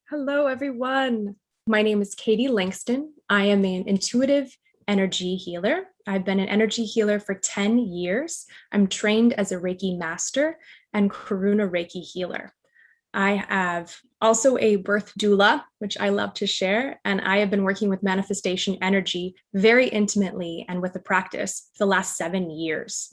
Hello, everyone. My name is Katie Langston. I am an intuitive energy healer. I've been an energy healer for 10 years. I'm trained as a Reiki master and Karuna Reiki healer. I have also a birth doula, which I love to share, and I have been working with manifestation energy very intimately and with a practice for the last 7 years.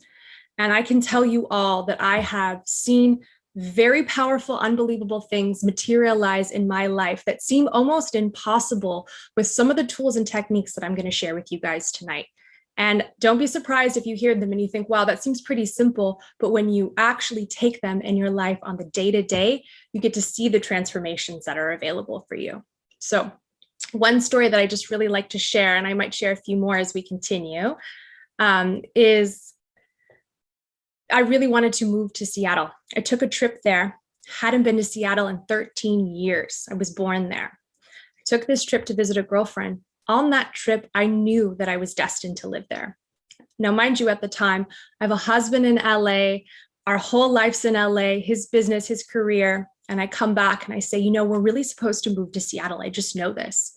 And I can tell you all that I have seen very powerful, unbelievable things materialize in my life that seem almost impossible with some of the tools and techniques that I'm going to share with you guys tonight. And don't be surprised if you hear them and you think, wow, that seems pretty simple. But when you actually take them in your life on the day-to-day, you get to see the transformations that are available for you. So one story that I just really like to share, and I might share a few more as we continue, is I really wanted to move to Seattle. I took a trip there, hadn't been to Seattle in 13 years. I was born there. I took this trip to visit a girlfriend. On that trip, I knew that I was destined to live there. Now, mind you, at the time, I have a husband in LA. Our whole life's in LA, his business, his career. And I come back and I say, we're really supposed to move to Seattle. I just know this.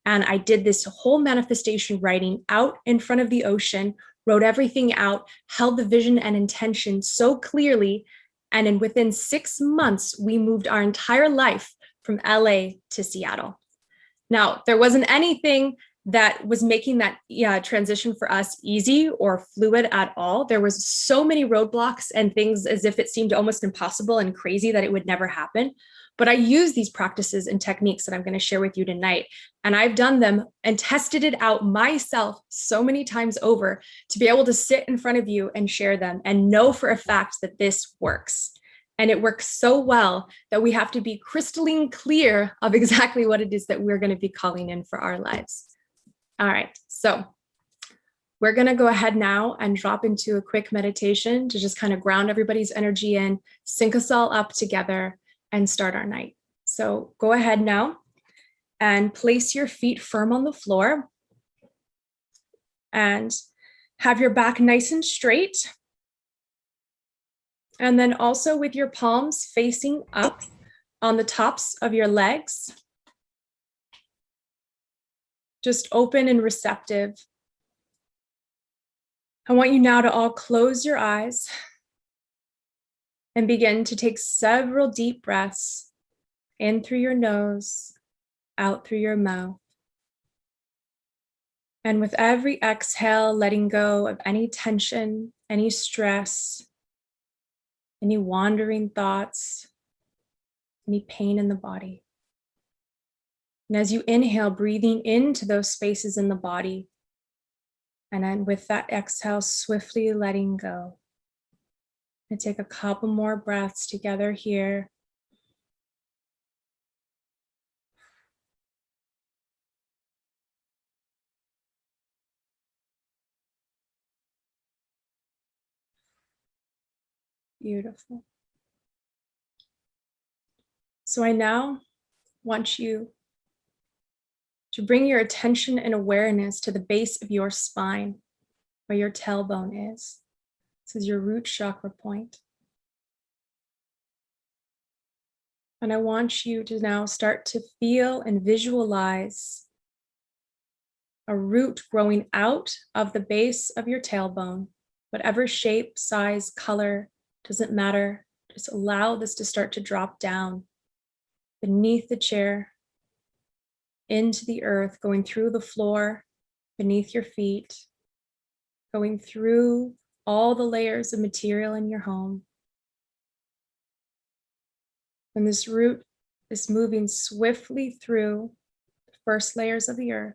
And I did this whole manifestation writing out in front of the ocean, wrote everything out, held the vision and intention so clearly. And within 6 months, we moved our entire life from LA to Seattle. Now, there wasn't anything that was making that transition for us easy or fluid at all. There was so many roadblocks and things as if it seemed almost impossible and crazy that it would never happen. But I use these practices and techniques that I'm going to share with you tonight. And I've done them and tested it out myself so many times over to be able to sit in front of you and share them and know for a fact that this works. And it works so well that we have to be crystalline clear of exactly what it is that we're going to be calling in for our lives. All right, so we're going to go ahead now and drop into a quick meditation to just kind of ground everybody's energy in, sync us all up together, and start our night. So go ahead now and place your feet firm on the floor and have your back nice and straight. And then also with your palms facing up on the tops of your legs. Just open and receptive. I want you now to all close your eyes and begin to take several deep breaths in through your nose, out through your mouth. And with every exhale, letting go of any tension, any stress, any wandering thoughts, any pain in the body. And as you inhale, breathing into those spaces in the body. And then with that exhale, swiftly letting go. And take a couple more breaths together here. Beautiful. So I now want you to bring your attention and awareness to the base of your spine, where your tailbone is. This is your root chakra point. And I want you to now start to feel and visualize a root growing out of the base of your tailbone, whatever shape, size, color, doesn't matter. Just allow this to start to drop down beneath the chair, into the earth, going through the floor, beneath your feet, going through all the layers of material in your home. And this root is moving swiftly through the first layers of the earth.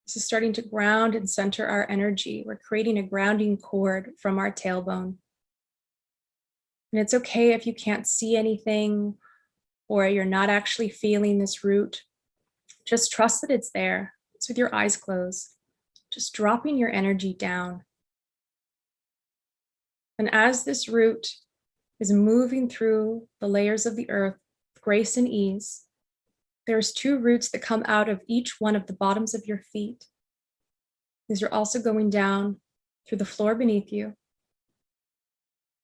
This is starting to ground and center our energy. We're creating a grounding cord from our tailbone. And it's okay if you can't see anything or you're not actually feeling this root. Just trust that it's there. It's with your eyes closed. Just dropping your energy down. And as this root is moving through the layers of the earth with grace and ease, there's 2 roots that come out of each one of the bottoms of your feet. These are also going down through the floor beneath you,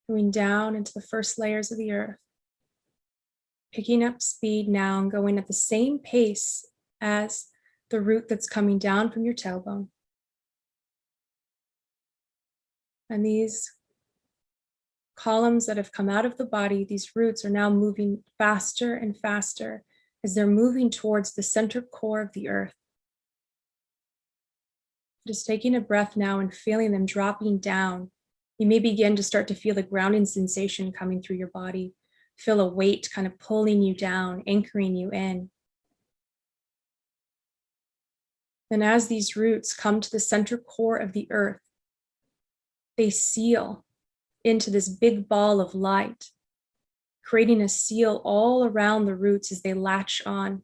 going down into the first layers of the earth. Picking up speed now and going at the same pace as the root that's coming down from your tailbone. And these columns that have come out of the body, these roots are now moving faster and faster as they're moving towards the center core of the earth. Just taking a breath now and feeling them dropping down. You may begin to start to feel the grounding sensation coming through your body. Feel a weight kind of pulling you down, anchoring you in. And as these roots come to the center core of the earth, they seal into this big ball of light, creating a seal all around the roots as they latch on.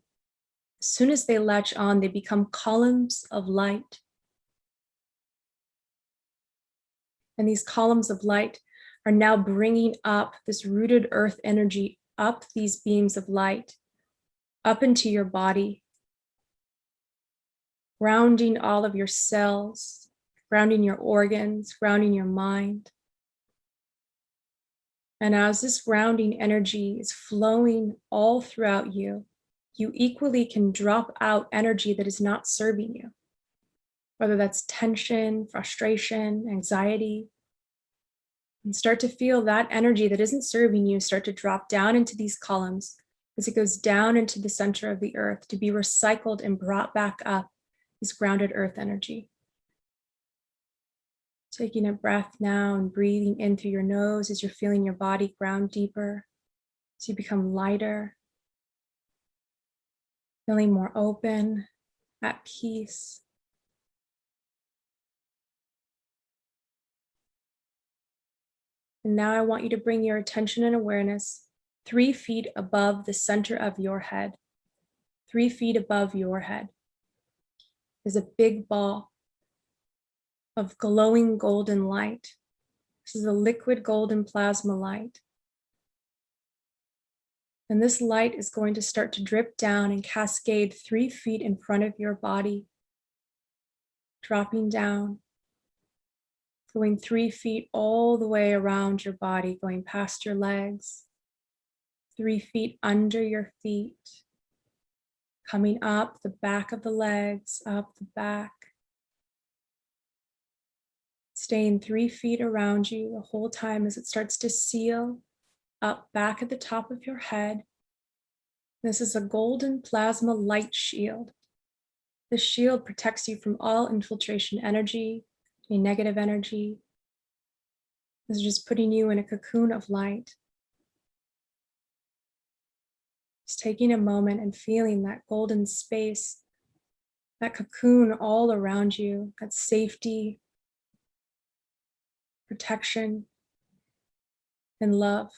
As soon as they latch on, they become columns of light. And these columns of light are now bringing up this rooted earth energy, up these beams of light, up into your body, grounding all of your cells, grounding your organs, grounding your mind. And as this grounding energy is flowing all throughout you, you equally can drop out energy that is not serving you, whether that's tension, frustration, anxiety, and start to feel that energy that isn't serving you start to drop down into these columns as it goes down into the center of the earth to be recycled and brought back up as grounded earth energy. Taking a breath now and breathing in through your nose as you're feeling your body ground deeper, as you become lighter, feeling more open, at peace. And now I want you to bring your attention and awareness 3 feet above the center of your head. 3 feet above your head is a big ball of glowing golden light. This is a liquid golden plasma light. And this light is going to start to drip down and cascade 3 feet in front of your body, dropping down, going 3 feet all the way around your body, going past your legs, 3 feet under your feet, coming up the back of the legs, up the back, staying 3 feet around you the whole time as it starts to seal up back at the top of your head. This is a golden plasma light shield. This shield protects you from all infiltration energy, any negative energy. This is just putting you in a cocoon of light. Just taking a moment and feeling that golden space, that cocoon all around you, that safety, protection, and love.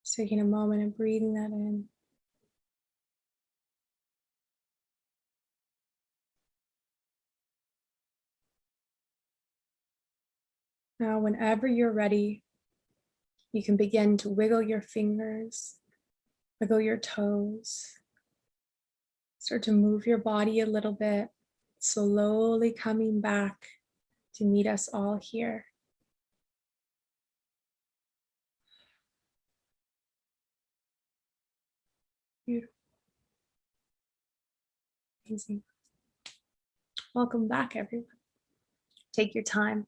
Just taking a moment and breathing that in. Now, whenever you're ready, you can begin to wiggle your fingers, wiggle your toes, start to move your body a little bit, slowly coming back to meet us all here. Beautiful. Amazing. Welcome back, everyone. Take your time.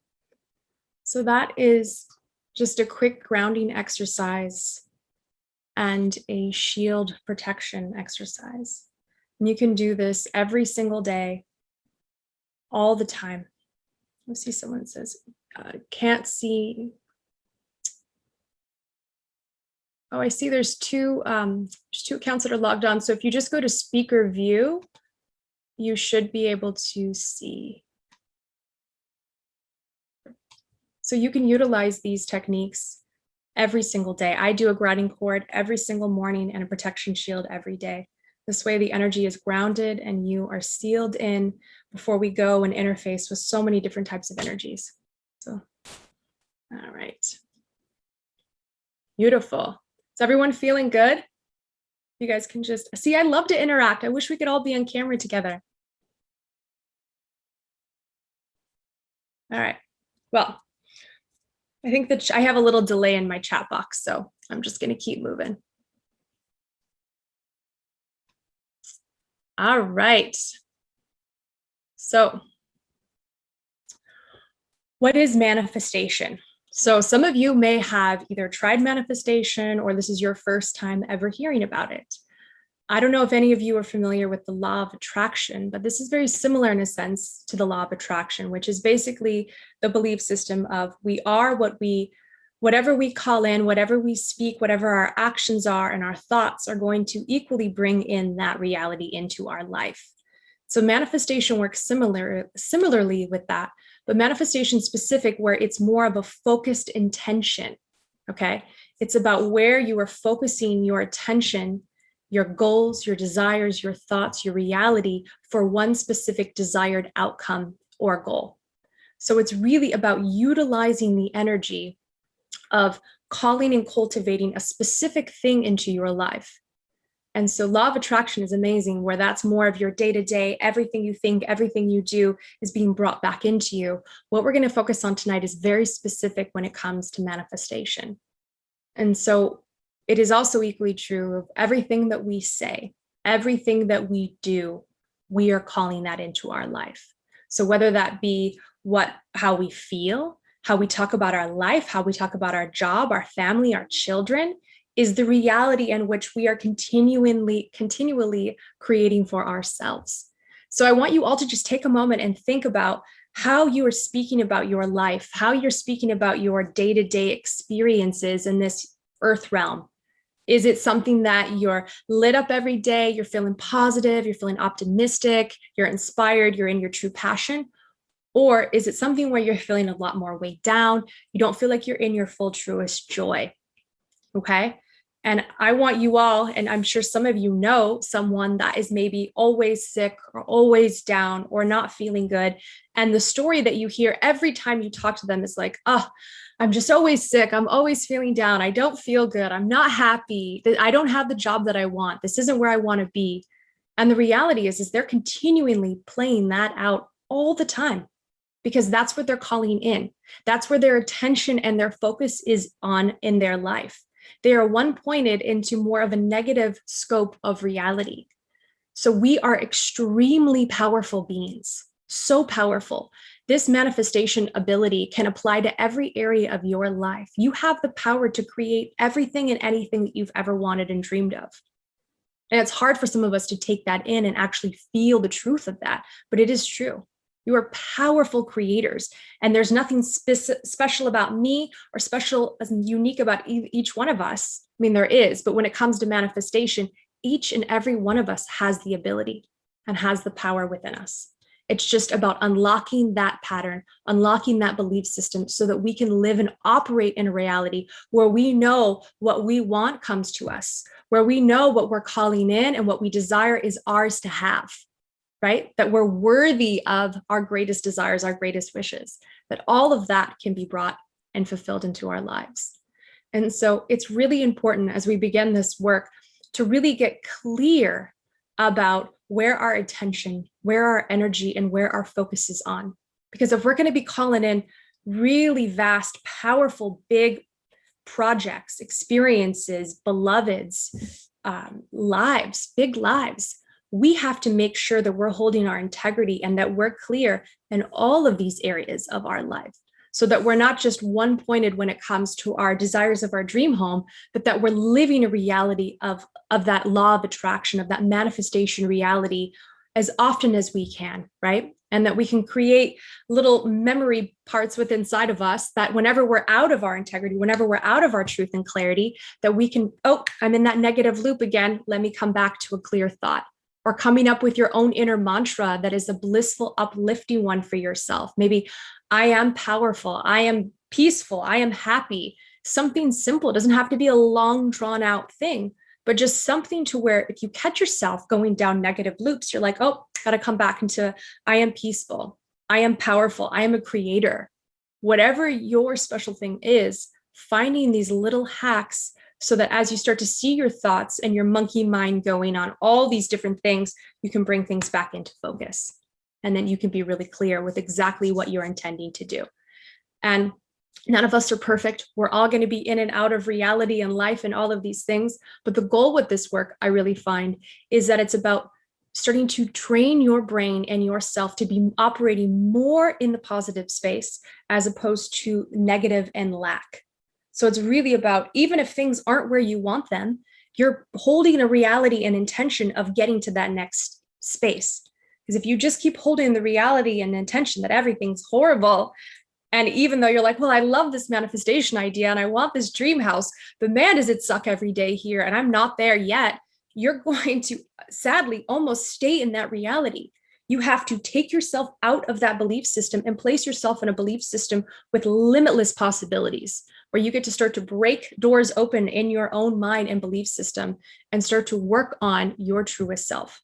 So that is just a quick grounding exercise and a shield protection exercise. And you can do this every single day, all the time. Let's see, someone says, can't see. Oh, I see there's two accounts that are logged on. So if you just go to speaker view, you should be able to see. So you can utilize these techniques every single day. I do a grounding cord every single morning and a protection shield every day. This way the energy is grounded and you are sealed in before we go and interface with so many different types of energies. So, all right. Beautiful. Is everyone feeling good? You guys can just see, I love to interact. I wish we could all be on camera together. All right. Well, I think that I have a little delay in my chat box, so I'm just going to keep moving. All right. So what is manifestation? So some of you may have either tried manifestation or this is your first time ever hearing about it. I don't know if any of you are familiar with the law of attraction, but this is very similar in a sense to the law of attraction, which is basically the belief system of we are whatever we call in, whatever we speak, whatever our actions are and our thoughts are going to equally bring in that reality into our life. So manifestation works similarly with that, but manifestation specific where it's more of a focused intention, okay? It's about where you are focusing your attention, your goals, your desires, your thoughts, your reality for one specific desired outcome or goal. So it's really about utilizing the energy of calling and cultivating a specific thing into your life. And so law of attraction is amazing, where that's more of your day-to-day, everything you think, everything you do is being brought back into you. What we're going to focus on tonight is very specific when it comes to manifestation. And so it is also equally true of everything that we say, everything that we do, we are calling that into our life. So whether that be how we feel, how we talk about our life, how we talk about our job, our family, our children, is the reality in which we are continually creating for ourselves. So I want you all to just take a moment and think about how you are speaking about your life, how you're speaking about your day-to-day experiences in this earth realm. Is it something that you're lit up every day, you're feeling positive, you're feeling optimistic, you're inspired, you're in your true passion? Or is it something where you're feeling a lot more weighed down, you don't feel like you're in your full truest joy? Okay. And I want you all, and I'm sure some of you know someone that is maybe always sick or always down or not feeling good. And the story that you hear every time you talk to them is like, oh, I'm just always sick. I'm always feeling down. I don't feel good. I'm not happy. I don't have the job that I want. This isn't where I want to be. And the reality is they're continually playing that out all the time because that's what they're calling in. That's where their attention and their focus is on in their life. They are one pointed into more of a negative scope of reality. So we are extremely powerful beings, so powerful. This manifestation ability can apply to every area of your life. You have the power to create everything and anything that you've ever wanted and dreamed of. And it's hard for some of us to take that in and actually feel the truth of that, but it is true. You are powerful creators, and there's nothing special about me or special and unique about each one of us. I mean, there is, but when it comes to manifestation, each and every one of us has the ability and has the power within us. It's just about unlocking that pattern, unlocking that belief system so that we can live and operate in a reality where we know what we want comes to us, where we know what we're calling in and what we desire is ours to have. Right? That we're worthy of our greatest desires, our greatest wishes, that all of that can be brought and fulfilled into our lives. And so it's really important as we begin this work to really get clear about where our attention, where our energy, and where our focus is on. Because if we're going to be calling in really vast, powerful, big projects, experiences, beloveds, lives, big lives, we have to make sure that we're holding our integrity and that we're clear in all of these areas of our life so that we're not just one pointed when it comes to our desires of our dream home, but that we're living a reality of that law of attraction, of that manifestation reality as often as we can, right? And that we can create little memory parts within inside of us that whenever we're out of our integrity, whenever we're out of our truth and clarity, that we can, oh, I'm in that negative loop again. Let me come back to a clear thought. Or coming up with your own inner mantra that is a blissful, uplifting one for yourself. Maybe I am powerful, I am peaceful, I am happy. Something simple. It doesn't have to be a long, drawn out thing, but just something to where if you catch yourself going down negative loops, you're like, oh, got to come back into I am peaceful, I am powerful, I am a creator. Whatever your special thing is, finding these little hacks so that as you start to see your thoughts and your monkey mind going on all these different things, you can bring things back into focus. And then you can be really clear with exactly what you're intending to do. And None of us are perfect. We're all going to be in and out of reality and life and all of these things. But the goal with this work, I really find, is that it's about starting to train your brain and yourself to be operating more in the positive space as opposed to negative and lack. So it's really about, even if things aren't where you want them, you're holding a reality and intention of getting to that next space. Because if you just keep holding the reality and intention that everything's horrible, and even though you're like, well, I love this manifestation idea and I want this dream house, but man, does it suck every day here and I'm not there yet, you're going to sadly almost stay in that reality. You have to take yourself out of that belief system and place yourself in a belief system with limitless possibilities, where you get to start to break doors open in your own mind and belief system and start to work on your truest self.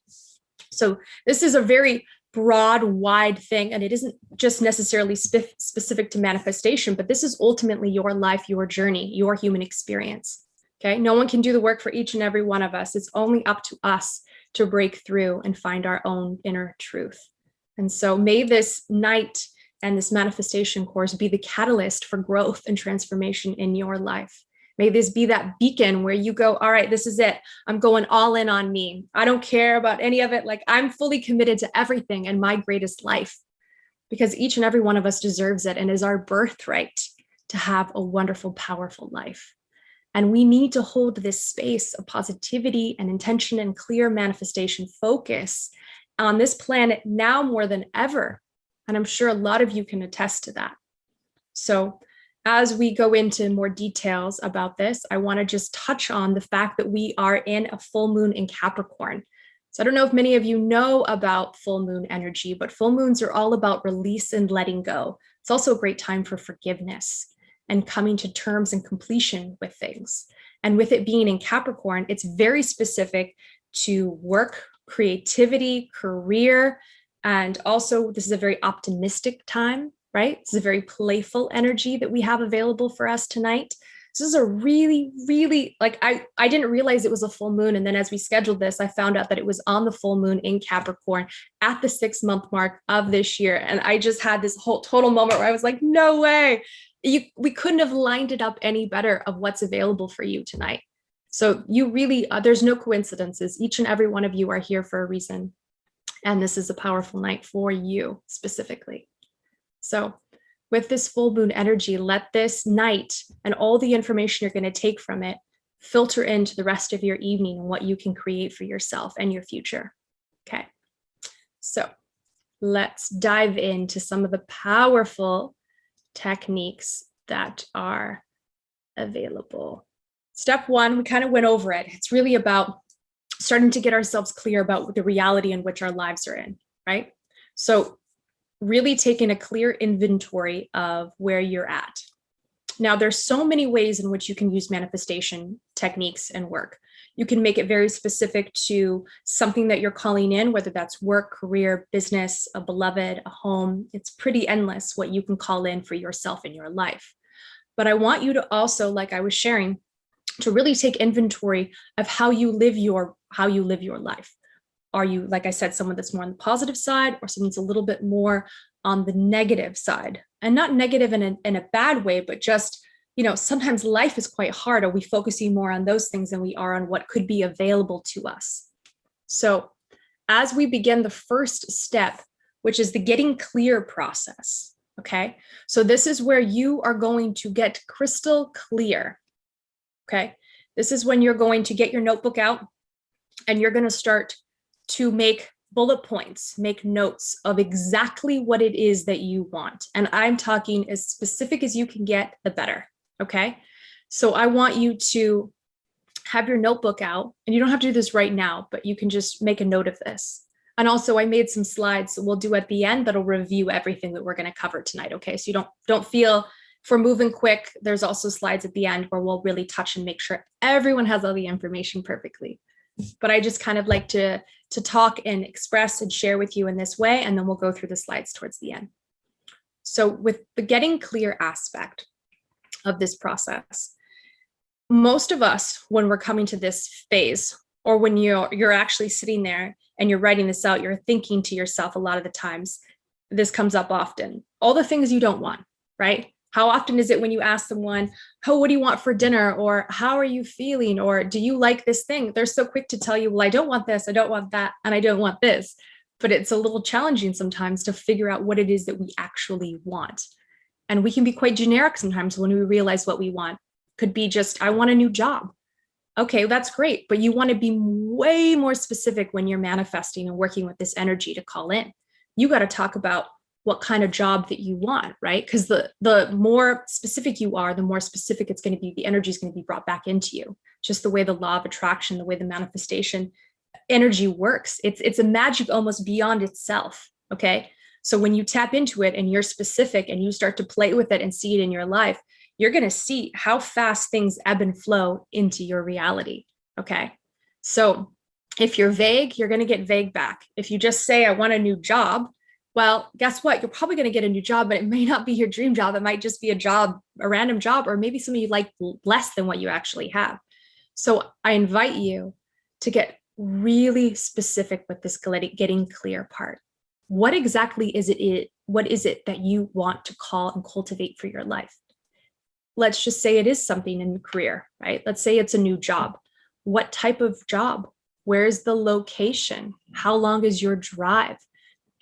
So this is a very broad, wide thing, and it isn't just necessarily specific to manifestation, but this is ultimately your life, your journey, your human experience. Okay, no one can do the work for each and every one of us. It's only up to us to break through and find our own inner truth. And so may this night and this manifestation course be the catalyst for growth and transformation in your life. May this be that beacon where you go, all right, this is it. I'm going all in on me. I don't care about any of it. Like, I'm fully committed to everything and my greatest life, because each and every one of us deserves it and is our birthright to have a wonderful, powerful life. And we need to hold this space of positivity and intention and clear manifestation focus on this planet now more than ever. And I'm sure a lot of you can attest to that. So as we go into more details about this, I want to just touch on the fact that we are in a full moon in Capricorn. So I don't know if many of you know about full moon energy, but full moons are all about release and letting go. It's also a great time for forgiveness and coming to terms and completion with things. And with it being in Capricorn, it's very specific to work, creativity, career, and also this is a very optimistic time, right? This is a very playful energy that we have available for us tonight. This is a really, really, like, I didn't realize it was a full moon. And then as we scheduled this, I found out that it was on the full moon in Capricorn at the 6-month mark of this year. And I just had this whole total moment where I was like, no way. We couldn't have lined it up any better of what's available for you tonight. So you really, there's no coincidences. Each and every one of you are here for a reason. And this is a powerful night for you specifically. So with this full moon energy, let this night and all the information you're going to take from it filter into the rest of your evening and what you can create for yourself and your future. Okay. So let's dive into some of the powerful techniques that are available. Step one, we kind of went over it. It's really about starting to get ourselves clear about the reality in which our lives are in, right? So really taking a clear inventory of where you're at. Now, there's so many ways in which you can use manifestation techniques and work. You can make it very specific to something that you're calling in, whether that's work, career, business, a beloved, a home. It's pretty endless what you can call in for yourself in your life. But I want you to also, like I was sharing, to really take inventory of how you live your life. Are you, like I said, someone that's more on the positive side, or someone that's a little bit more on the negative side? And not negative in a bad way, but just, sometimes life is quite hard. Are we focusing more on those things than we are on what could be available to us? So as we begin the first step, which is the getting clear process, okay? So this is where you are going to get crystal clear, okay? This is when you're going to get your notebook out and you're going to start to make bullet points, make notes of exactly what it is that you want. And I'm talking as specific as you can get, the better, okay? So I want you to have your notebook out, and you don't have to do this right now, but you can just make a note of this. And also I made some slides that we'll do at the end that'll review everything that we're going to cover tonight, okay? So you don't feel, if we're moving quick, there's also slides at the end where we'll really touch and make sure everyone has all the information perfectly. But I just kind of like to talk and express and share with you in this way, and then we'll go through the slides towards the end. So with the getting clear aspect of this process, most of us, when we're coming to this phase, or when you're actually sitting there and you're writing this out, you're thinking to yourself, a lot of the times, this comes up often, all the things you don't want, right? How often is it when you ask someone, oh, what do you want for dinner? Or how are you feeling? Or do you like this thing? They're so quick to tell you, well, I don't want this, I don't want that, and I don't want this. But it's a little challenging sometimes to figure out what it is that we actually want. And we can be quite generic sometimes when we realize what we want. Could be just, I want a new job. Okay, that's great. But you want to be way more specific when you're manifesting and working with this energy to call in. You got to talk about what kind of job that you want, right? Because the more specific you are, the more specific it's going to be, the energy is going to be brought back into you. Just the way the law of attraction, the way the manifestation energy works. It's a magic almost beyond itself, okay? So when you tap into it and you're specific and you start to play with it and see it in your life, you're going to see how fast things ebb and flow into your reality, okay? So if you're vague, you're going to get vague back. If you just say, I want a new job, well, guess what? You're probably going to get a new job, but it may not be your dream job. It might just be a job, a random job, or maybe something you like less than what you actually have. So I invite you to get really specific with this getting clear part. What exactly is it? What is it that you want to call and cultivate for your life? Let's just say it is something in the career, right? Let's say it's a new job. What type of job? Where's the location? How long is your drive?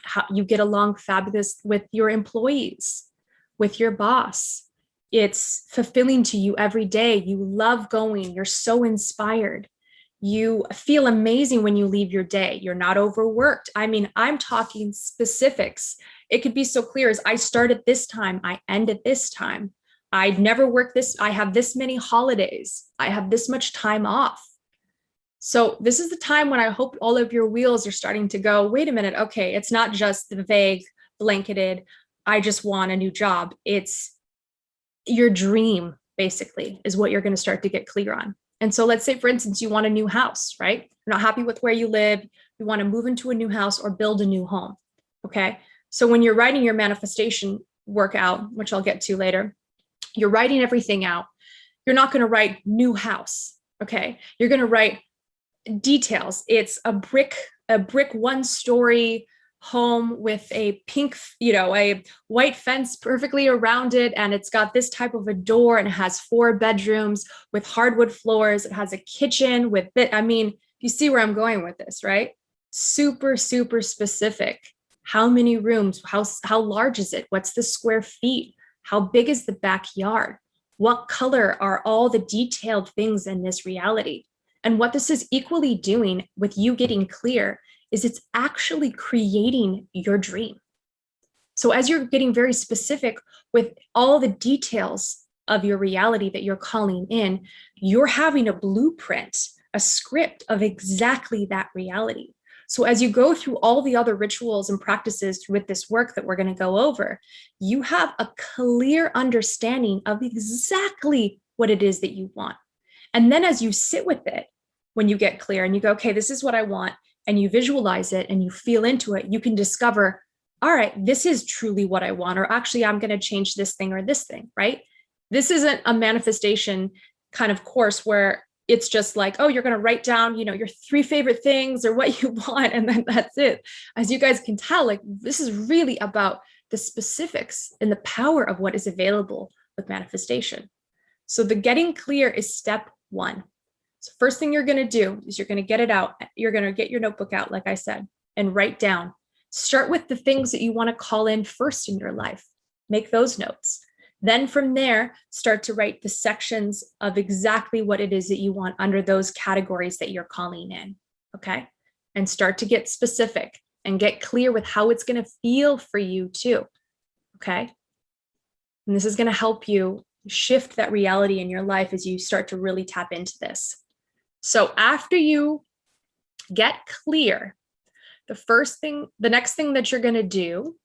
How you get along fabulous with your employees, with your boss. It's fulfilling to you every day. You love going. You're so inspired. You feel amazing when you leave your day. You're not overworked. I mean, I'm talking specifics. It could be so clear as I start at this time, I end at this time. I'd never work this. I have this many holidays. I have this much time off. So this is the time when I hope all of your wheels are starting to go, wait a minute, okay, it's not just the vague, blanketed, I just want a new job. It's your dream, basically, is what you're going to start to get clear on. And so let's say, for instance, you want a new house, right? You're not happy with where you live. You want to move into a new house or build a new home, okay? So when you're writing your manifestation workout, which I'll get to later, you're writing everything out. You're not going to write new house, okay? You're going to write details. It's a brick 1-story home with a pink, a white fence perfectly around it. And it's got this type of a door and it has 4 bedrooms with hardwood floors. It has a kitchen with it. I mean, you see where I'm going with this, right? Super, super specific. How many rooms? How large is it? What's the square feet? How big is the backyard? What color are all the detailed things in this reality? And what this is equally doing with you getting clear is it's actually creating your dream. So as you're getting very specific with all the details of your reality that you're calling in, you're having a blueprint, a script of exactly that reality. So as you go through all the other rituals and practices with this work that we're going to go over, you have a clear understanding of exactly what it is that you want. And then as you sit with it, when you get clear and you go, okay, this is what I want, and you visualize it and you feel into it, you can discover, all right, this is truly what I want, or actually I'm going to change this thing or this thing, right? This isn't a manifestation kind of course where it's just like, oh, you're going to write down, your 3 favorite things or what you want, and then that's it. As you guys can tell, like this is really about the specifics and the power of what is available with manifestation. So the getting clear is step 1. So first thing you're going to do is you're going to get it out. You're going to get your notebook out, like I said, and write down. Start with the things that you want to call in first in your life. Make those notes. Then from there, start to write the sections of exactly what it is that you want under those categories that you're calling in, okay? And start to get specific and get clear with how it's going to feel for you too, okay? And this is going to help you shift that reality in your life as you start to really tap into this. So after you get clear, the next thing that you're going to do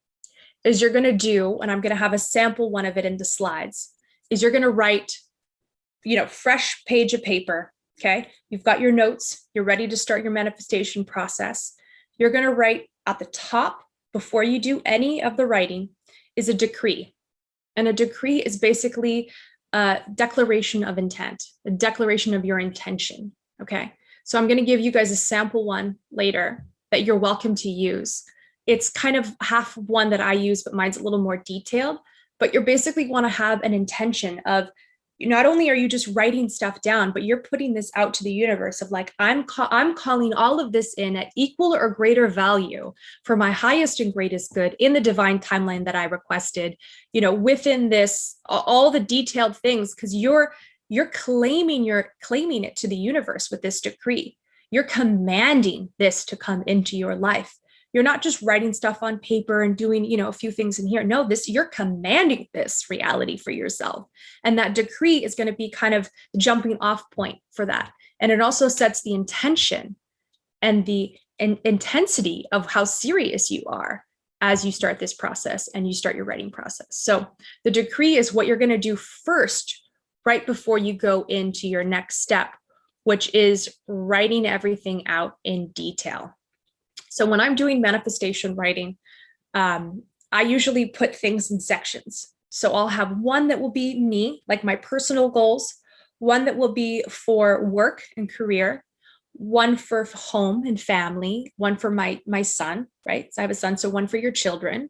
is you're going to do, and I'm going to have a sample one of it in the slides, is you're going to write, fresh page of paper. Okay. You've got your notes. You're ready to start your manifestation process. You're going to write at the top, before you do any of the writing, is a decree. And a decree is basically a declaration of intent, a declaration of your intention. Okay, so I'm going to give you guys a sample one later that you're welcome to use. It's kind of half one that I use, but mine's a little more detailed. but you're basically want to have an intention of, not only are you just writing stuff down, but you're putting this out to the universe of like, I'm calling all of this in at equal or greater value for my highest and greatest good in the divine timeline that I requested, within this, all the detailed things, because you're claiming it to the universe with this decree. You're commanding this to come into your life. You're not just writing stuff on paper and doing, a few things in here. No, you're commanding this reality for yourself. And that decree is going to be kind of the jumping off point for that. And it also sets the intention and the intensity of how serious you are as you start this process and you start your writing process. So the decree is what you're going to do first, right before you go into your next step, which is writing everything out in detail. So when I'm doing manifestation writing, I usually put things in sections. So I'll have one that will be me, like my personal goals, one that will be for work and career, one for home and family, one for my son, right? So I have a son, so one for your children,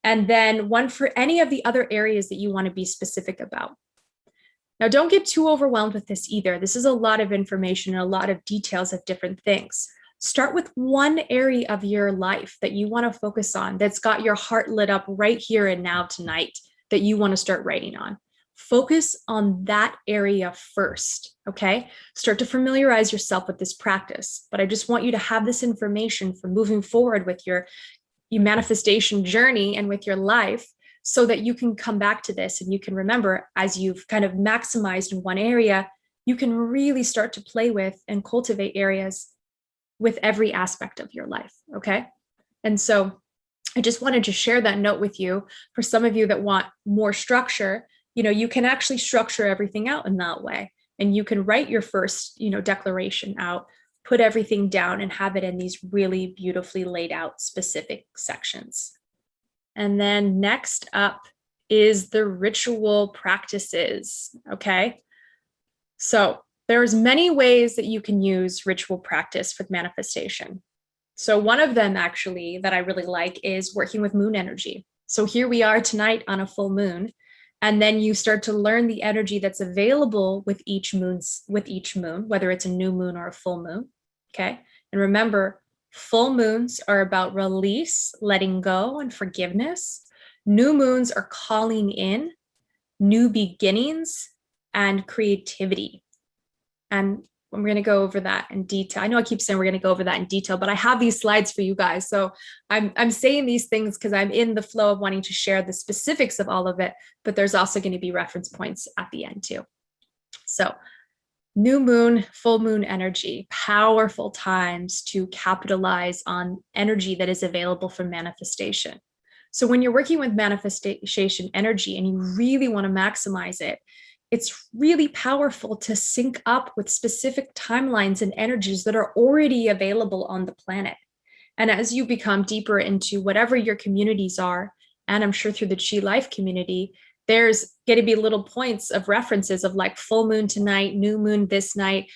and then one for any of the other areas that you want to be specific about. Now, don't get too overwhelmed with this either. This is a lot of information and a lot of details of different things. Start with one area of your life that you want to focus on, that's got your heart lit up right here and now tonight, that you want to start writing on. Focus on that area first, okay? Start to familiarize yourself with this practice, but I just want you to have this information for moving forward with your manifestation journey and with your life, so that you can come back to this and you can remember, as you've kind of maximized in one area, you can really start to play with and cultivate areas with every aspect of your life, okay? And so I just wanted to share that note with you. For some of you that want more structure, you can actually structure everything out in that way. And you can write your first, declaration out, put everything down and have it in these really beautifully laid out specific sections. And then next up is the ritual practices, okay? So there's many ways that you can use ritual practice with manifestation. So one of them actually that I really like is working with moon energy. So here we are tonight on a full moon, and then you start to learn the energy that's available with each moon, whether it's a new moon or a full moon, okay? And remember, full moons are about release, letting go, and forgiveness. New moons are calling in new beginnings and creativity. And I'm going to go over that in detail. I know I keep saying we're going to go over that in detail, but I have these slides for you guys. So I'm saying these things because I'm in the flow of wanting to share the specifics of all of it, but there's also going to be reference points at the end too. So new moon, full moon energy, powerful times to capitalize on energy that is available for manifestation. So when you're working with manifestation energy and you really want to maximize it, it's really powerful to sync up with specific timelines and energies that are already available on the planet. And as you become deeper into whatever your communities are, and I'm sure through the Chi Life community, there's going to be little points of references of like full moon tonight, new moon this night,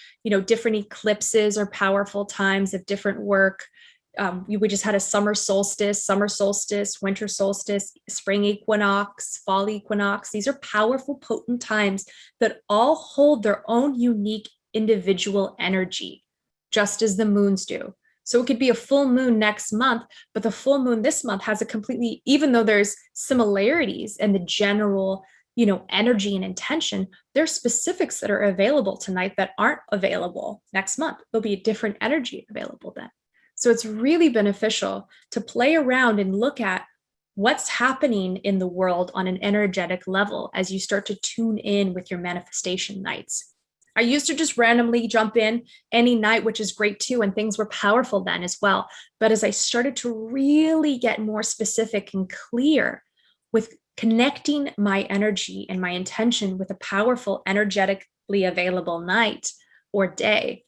different eclipses or powerful times of different work. We just had a summer solstice, winter solstice, spring equinox, fall equinox. These are powerful, potent times that all hold their own unique individual energy, just as the moons do. So it could be a full moon next month, but the full moon this month has a completely, even though there's similarities in the general, energy and intention, there's specifics that are available tonight that aren't available next month. There'll be a different energy available then. So it's really beneficial to play around and look at what's happening in the world on an energetic level as you start to tune in with your manifestation nights. I used to just randomly jump in any night, which is great too, and things were powerful then as well. But as I started to really get more specific and clear with connecting my energy and my intention with a powerful, energetically available night or day,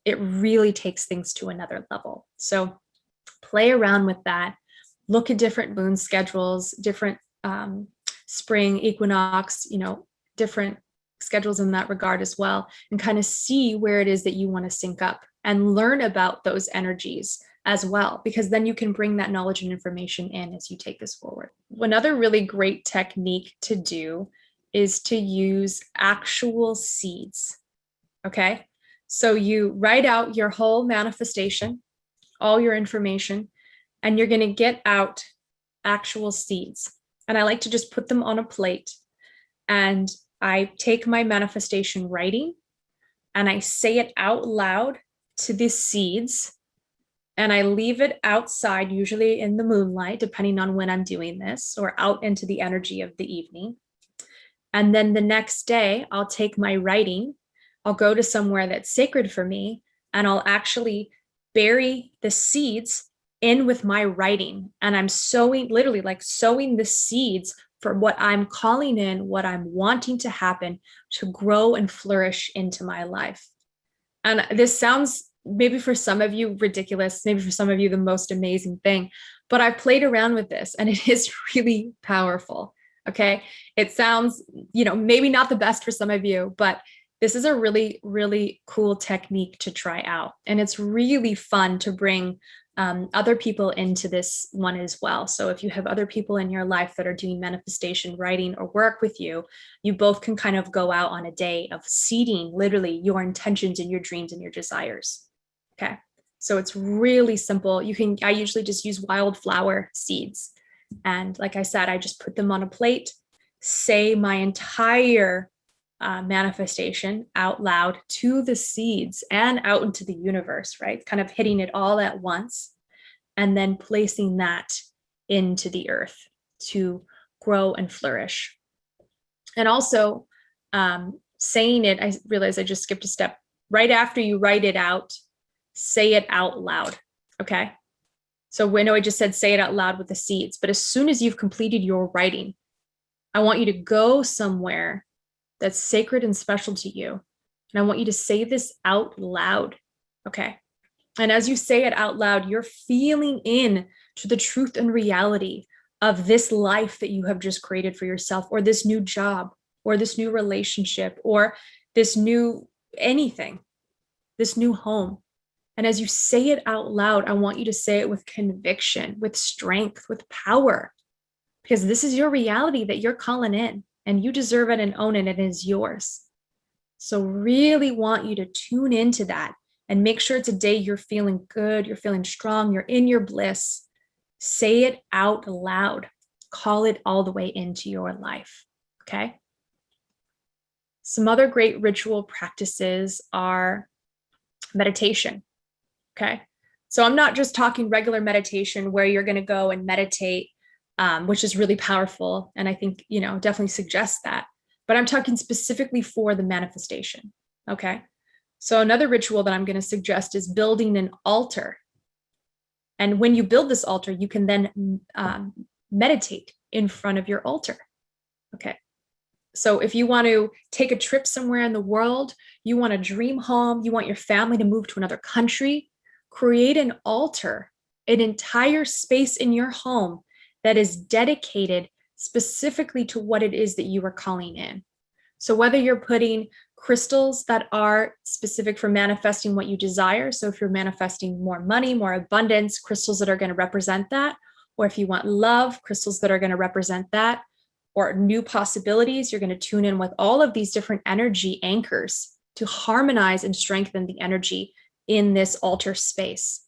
it really takes things to another level. So play around with that. Look at different moon schedules, different spring equinox, different schedules in that regard as well, and kind of see where it is that you want to sync up and learn about those energies as well, because then you can bring that knowledge and information in as you take this forward. Another really great technique to do is to use actual seeds. Okay. So you write out your whole manifestation, all your information, and you're going to get out actual seeds. And I like to just put them on a plate, and I take my manifestation writing and I say it out loud to the seeds, and I leave it outside, usually in the moonlight, depending on when I'm doing this, or out into the energy of the evening. And then the next day, I'll take my writing, I'll go to somewhere that's sacred for me, and I'll actually bury the seeds in with my writing. And I'm sowing, literally like sowing the seeds for what I'm calling in, what I'm wanting to happen to grow and flourish into my life. And this sounds maybe for some of you ridiculous, maybe for some of you the most amazing thing, but I've played around with this and it is really powerful. Okay. It sounds, maybe not the best for some of you, but this is a really, really cool technique to try out. And it's really fun to bring other people into this one as well. So if you have other people in your life that are doing manifestation, writing, or work with you, you both can kind of go out on a day of seeding literally your intentions and your dreams and your desires. Okay. So it's really simple. I usually just use wildflower seeds. And like I said, I just put them on a plate, say my entire manifestation out loud to the seeds and out into the universe, right? Kind of hitting it all at once, and then placing that into the earth to grow and flourish. And also saying it, I realize I just skipped a step. Right after you write it out, say it out loud, okay? So I know I just said say it out loud with the seeds, but as soon as you've completed your writing, I want you to go somewhere that's sacred and special to you. And I want you to say this out loud, okay? And as you say it out loud, you're feeling in to the truth and reality of this life that you have just created for yourself, or this new job, or this new relationship, or this new anything, this new home. And as you say it out loud, I want you to say it with conviction, with strength, with power, because this is your reality that you're calling in. And you deserve it and own it, and it is yours. So really want you to tune into that and make sure it's a day you're feeling good, you're feeling strong, you're in your bliss. Say it out loud. Call it all the way into your life, okay? Some other great ritual practices are meditation, okay? So I'm not just talking regular meditation where you're gonna go and meditate, which is really powerful. And I think, definitely suggest that. But I'm talking specifically for the manifestation. Okay. So another ritual that I'm going to suggest is building an altar. And when you build this altar, you can then meditate in front of your altar. Okay. So if you want to take a trip somewhere in the world, you want a dream home, you want your family to move to another country, create an altar, an entire space in your home that is dedicated specifically to what it is that you are calling in. So whether you're putting crystals that are specific for manifesting what you desire, so if you're manifesting more money, more abundance, crystals that are going to represent that, or if you want love, crystals that are going to represent that, or new possibilities, you're going to tune in with all of these different energy anchors to harmonize and strengthen the energy in this altar space.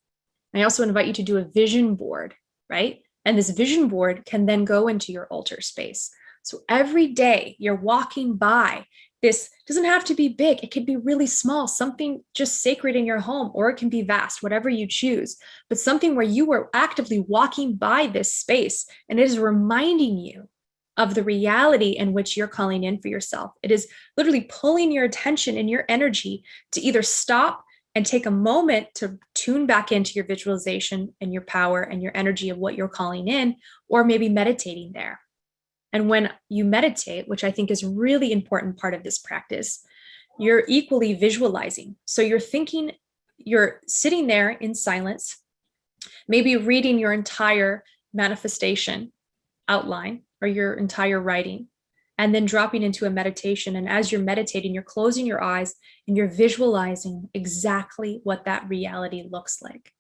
I also invite you to do a vision board, right? And this vision board can then go into your altar space. So every day you're walking by, this doesn't have to be big. It could be really small, something just sacred in your home, or it can be vast, whatever you choose, but something where you are actively walking by this space and it is reminding you of the reality in which you're calling in for yourself. It is literally pulling your attention and your energy to either stop and take a moment to tune back into your visualization and your power and your energy of what you're calling in, or maybe meditating there. And when you meditate, which I think is a really important part of this practice, you're equally visualizing. So you're thinking, you're sitting there in silence, maybe reading your entire manifestation outline or your entire writing, and then dropping into a meditation. And as you're meditating, you're closing your eyes and you're visualizing exactly what that reality looks like.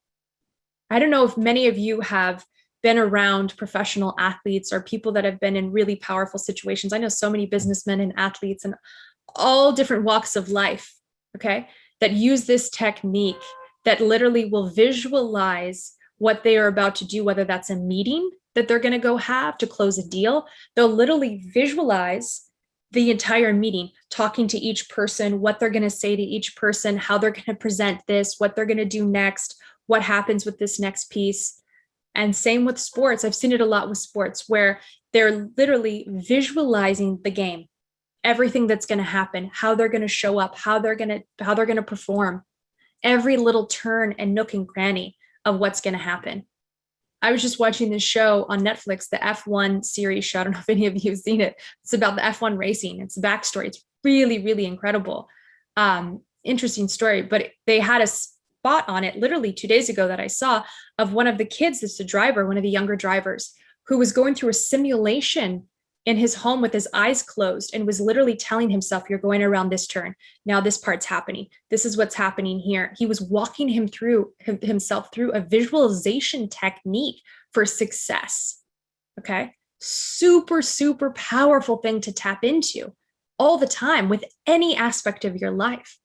I don't know if many of you have been around professional athletes or people that have been in really powerful situations. I know so many businessmen and athletes and all different walks of life, okay, that use this technique that literally will visualize what they are about to do, whether that's a meeting that they're going to go have to close a deal. They'll literally visualize the entire meeting, talking to each person, what they're going to say to each person, how they're going to present this, what they're going to do next, what happens with this next piece. And same with sports. I've seen it a lot with sports where they're literally visualizing the game, everything that's going to happen, how they're going to show up, how they're going to perform, every little turn and nook and cranny of what's going to happen. I was just watching this show on Netflix, the F1 series show. I don't know if any of you have seen it. It's about the F1 racing. It's the backstory. It's really, really incredible. Interesting story, but they had a spot on it literally 2 days ago that I saw of one of the kids, that's the driver, one of the younger drivers, who was going through a simulation in his home with his eyes closed and was literally telling himself, you're going around this turn. Now this part's happening. This is what's happening here. He was walking himself through a visualization technique for success. Okay. Super, super powerful thing to tap into all the time with any aspect of your life.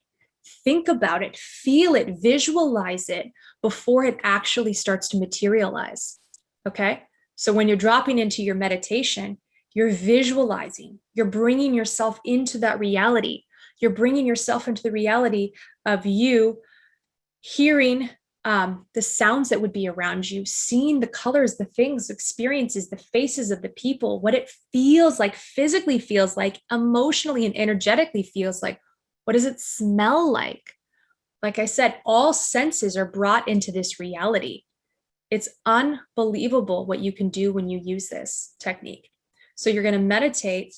Think about it, feel it, visualize it before it actually starts to materialize. Okay. So when you're dropping into your meditation, you're visualizing, you're bringing yourself into that reality. You're bringing yourself into the reality of you hearing the sounds that would be around you, seeing the colors, the things, experiences, the faces of the people, what it feels like, physically feels like, emotionally and energetically feels like. What does it smell like? Like I said, all senses are brought into this reality. It's unbelievable what you can do when you use this technique. So you're going to meditate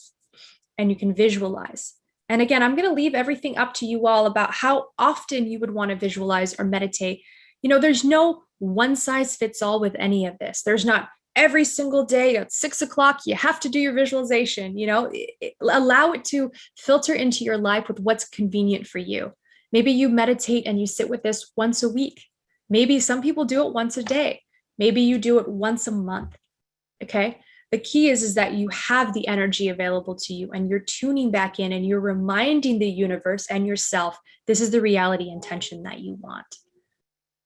and you can visualize. And again, I'm going to leave everything up to you all about how often you would want to visualize or meditate. You know, there's no one size fits all with any of this. There's not every single day at 6 o'clock, you have to do your visualization. You know, allow it to filter into your life with what's convenient for you. Maybe you meditate and you sit with this once a week. Maybe some people do it once a day. Maybe you do it once a month. Okay. The key is that you have the energy available to you and you're tuning back in and you're reminding the universe and yourself, this is the reality intention that you want.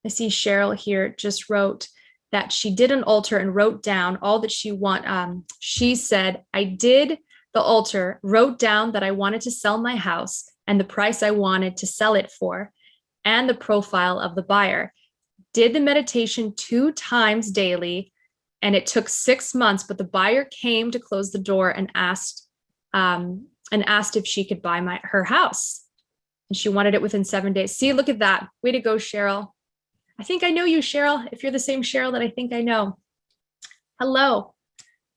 I see Cheryl here just wrote that she did an altar and wrote down all that she want. She said, I did the altar, wrote down that I wanted to sell my house and the price I wanted to sell it for and the profile of the buyer. Did the meditation 2 times daily. And it took 6 months, but the buyer came to close the door and asked if she could buy her house. And she wanted it within 7 days. See, look at that. Way to go, Cheryl. I think I know you, Cheryl, if you're the same Cheryl that I think I know. Hello.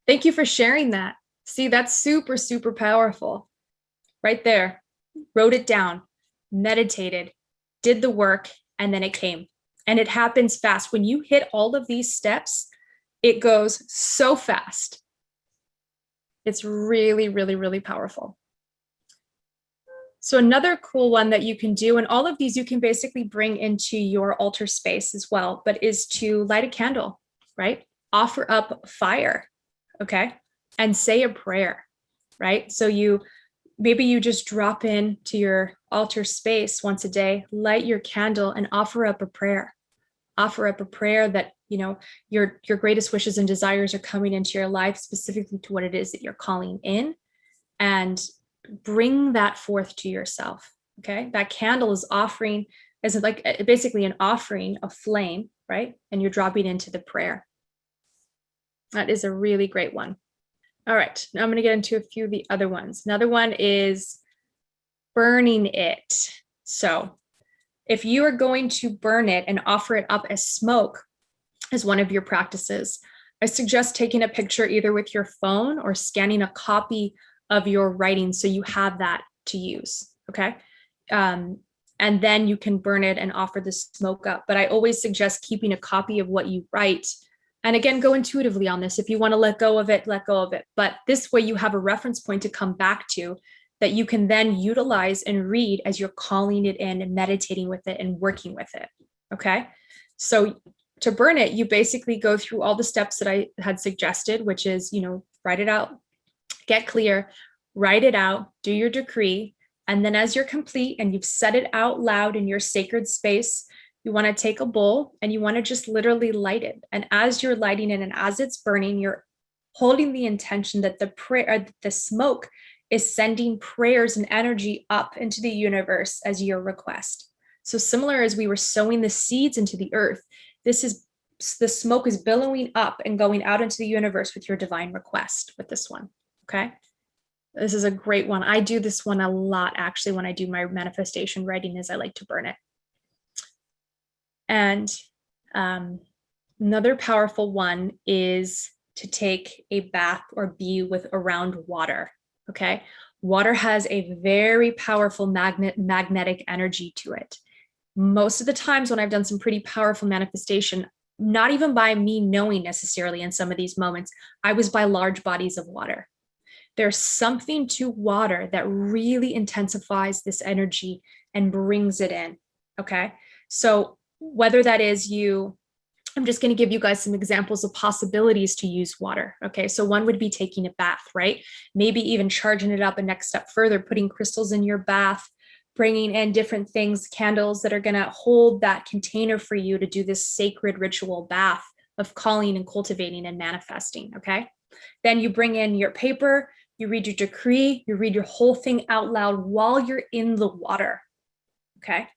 Thank you for sharing that. See, that's super, super powerful. Right there. Wrote it down, meditated, did the work, and then it came. And it happens fast. When you hit all of these steps, it goes so fast. It's really, really, really powerful. So another cool one that you can do, and all of these you can basically bring into your altar space as well, but is to light a candle, right? Offer up fire, okay? And say a prayer, right? So maybe you just drop in to your altar space once a day, light your candle and offer up a prayer. Offer up a prayer that, you know, your greatest wishes and desires are coming into your life, specifically to what it is that you're calling in, and bring that forth to yourself. Okay. That candle is offering, as like basically an offering of flame, right? And you're dropping into the prayer. That is a really great one. All right. Now I'm going to get into a few of the other ones. Another one is burning it. So if you are going to burn it and offer it up as smoke as one of your practices, I suggest taking a picture either with your phone or scanning a copy of your writing so you have that to use, okay? And then you can burn it and offer the smoke up. But I always suggest keeping a copy of what you write. And again, go intuitively on this. If you want to let go of it, let go of it. But this way you have a reference point to come back to that you can then utilize and read as you're calling it in and meditating with it and working with it, okay? So to burn it, you basically go through all the steps that I had suggested, which is, write it out, get clear, write it out, do your decree. And then as you're complete and you've said it out loud in your sacred space, you want to take a bowl and you want to just literally light it. And as you're lighting it and as it's burning, you're holding the intention that the smoke is sending prayers and energy up into the universe as your request. So similar as we were sowing the seeds into the earth, the smoke is billowing up and going out into the universe with your divine request with this one. Okay. This is a great one. I do this one a lot, actually, when I do my manifestation writing, is I like to burn it. And another powerful one is to take a bath or be with around water. Okay. Water has a very powerful magnetic energy to it. Most of the times when I've done some pretty powerful manifestation, not even by me knowing necessarily in some of these moments, I was by large bodies of water. There's something to water that really intensifies this energy and brings it in. Okay. So whether that is I'm just going to give you guys some examples of possibilities to use water. Okay. So one would be taking a bath, right? Maybe even charging it up a next step further, putting crystals in your bath, bringing in different things, candles that are going to hold that container for you to do this sacred ritual bath of calling and cultivating and manifesting. Okay. Then you bring in your paper, you read your decree, you read your whole thing out loud while you're in the water. Okay.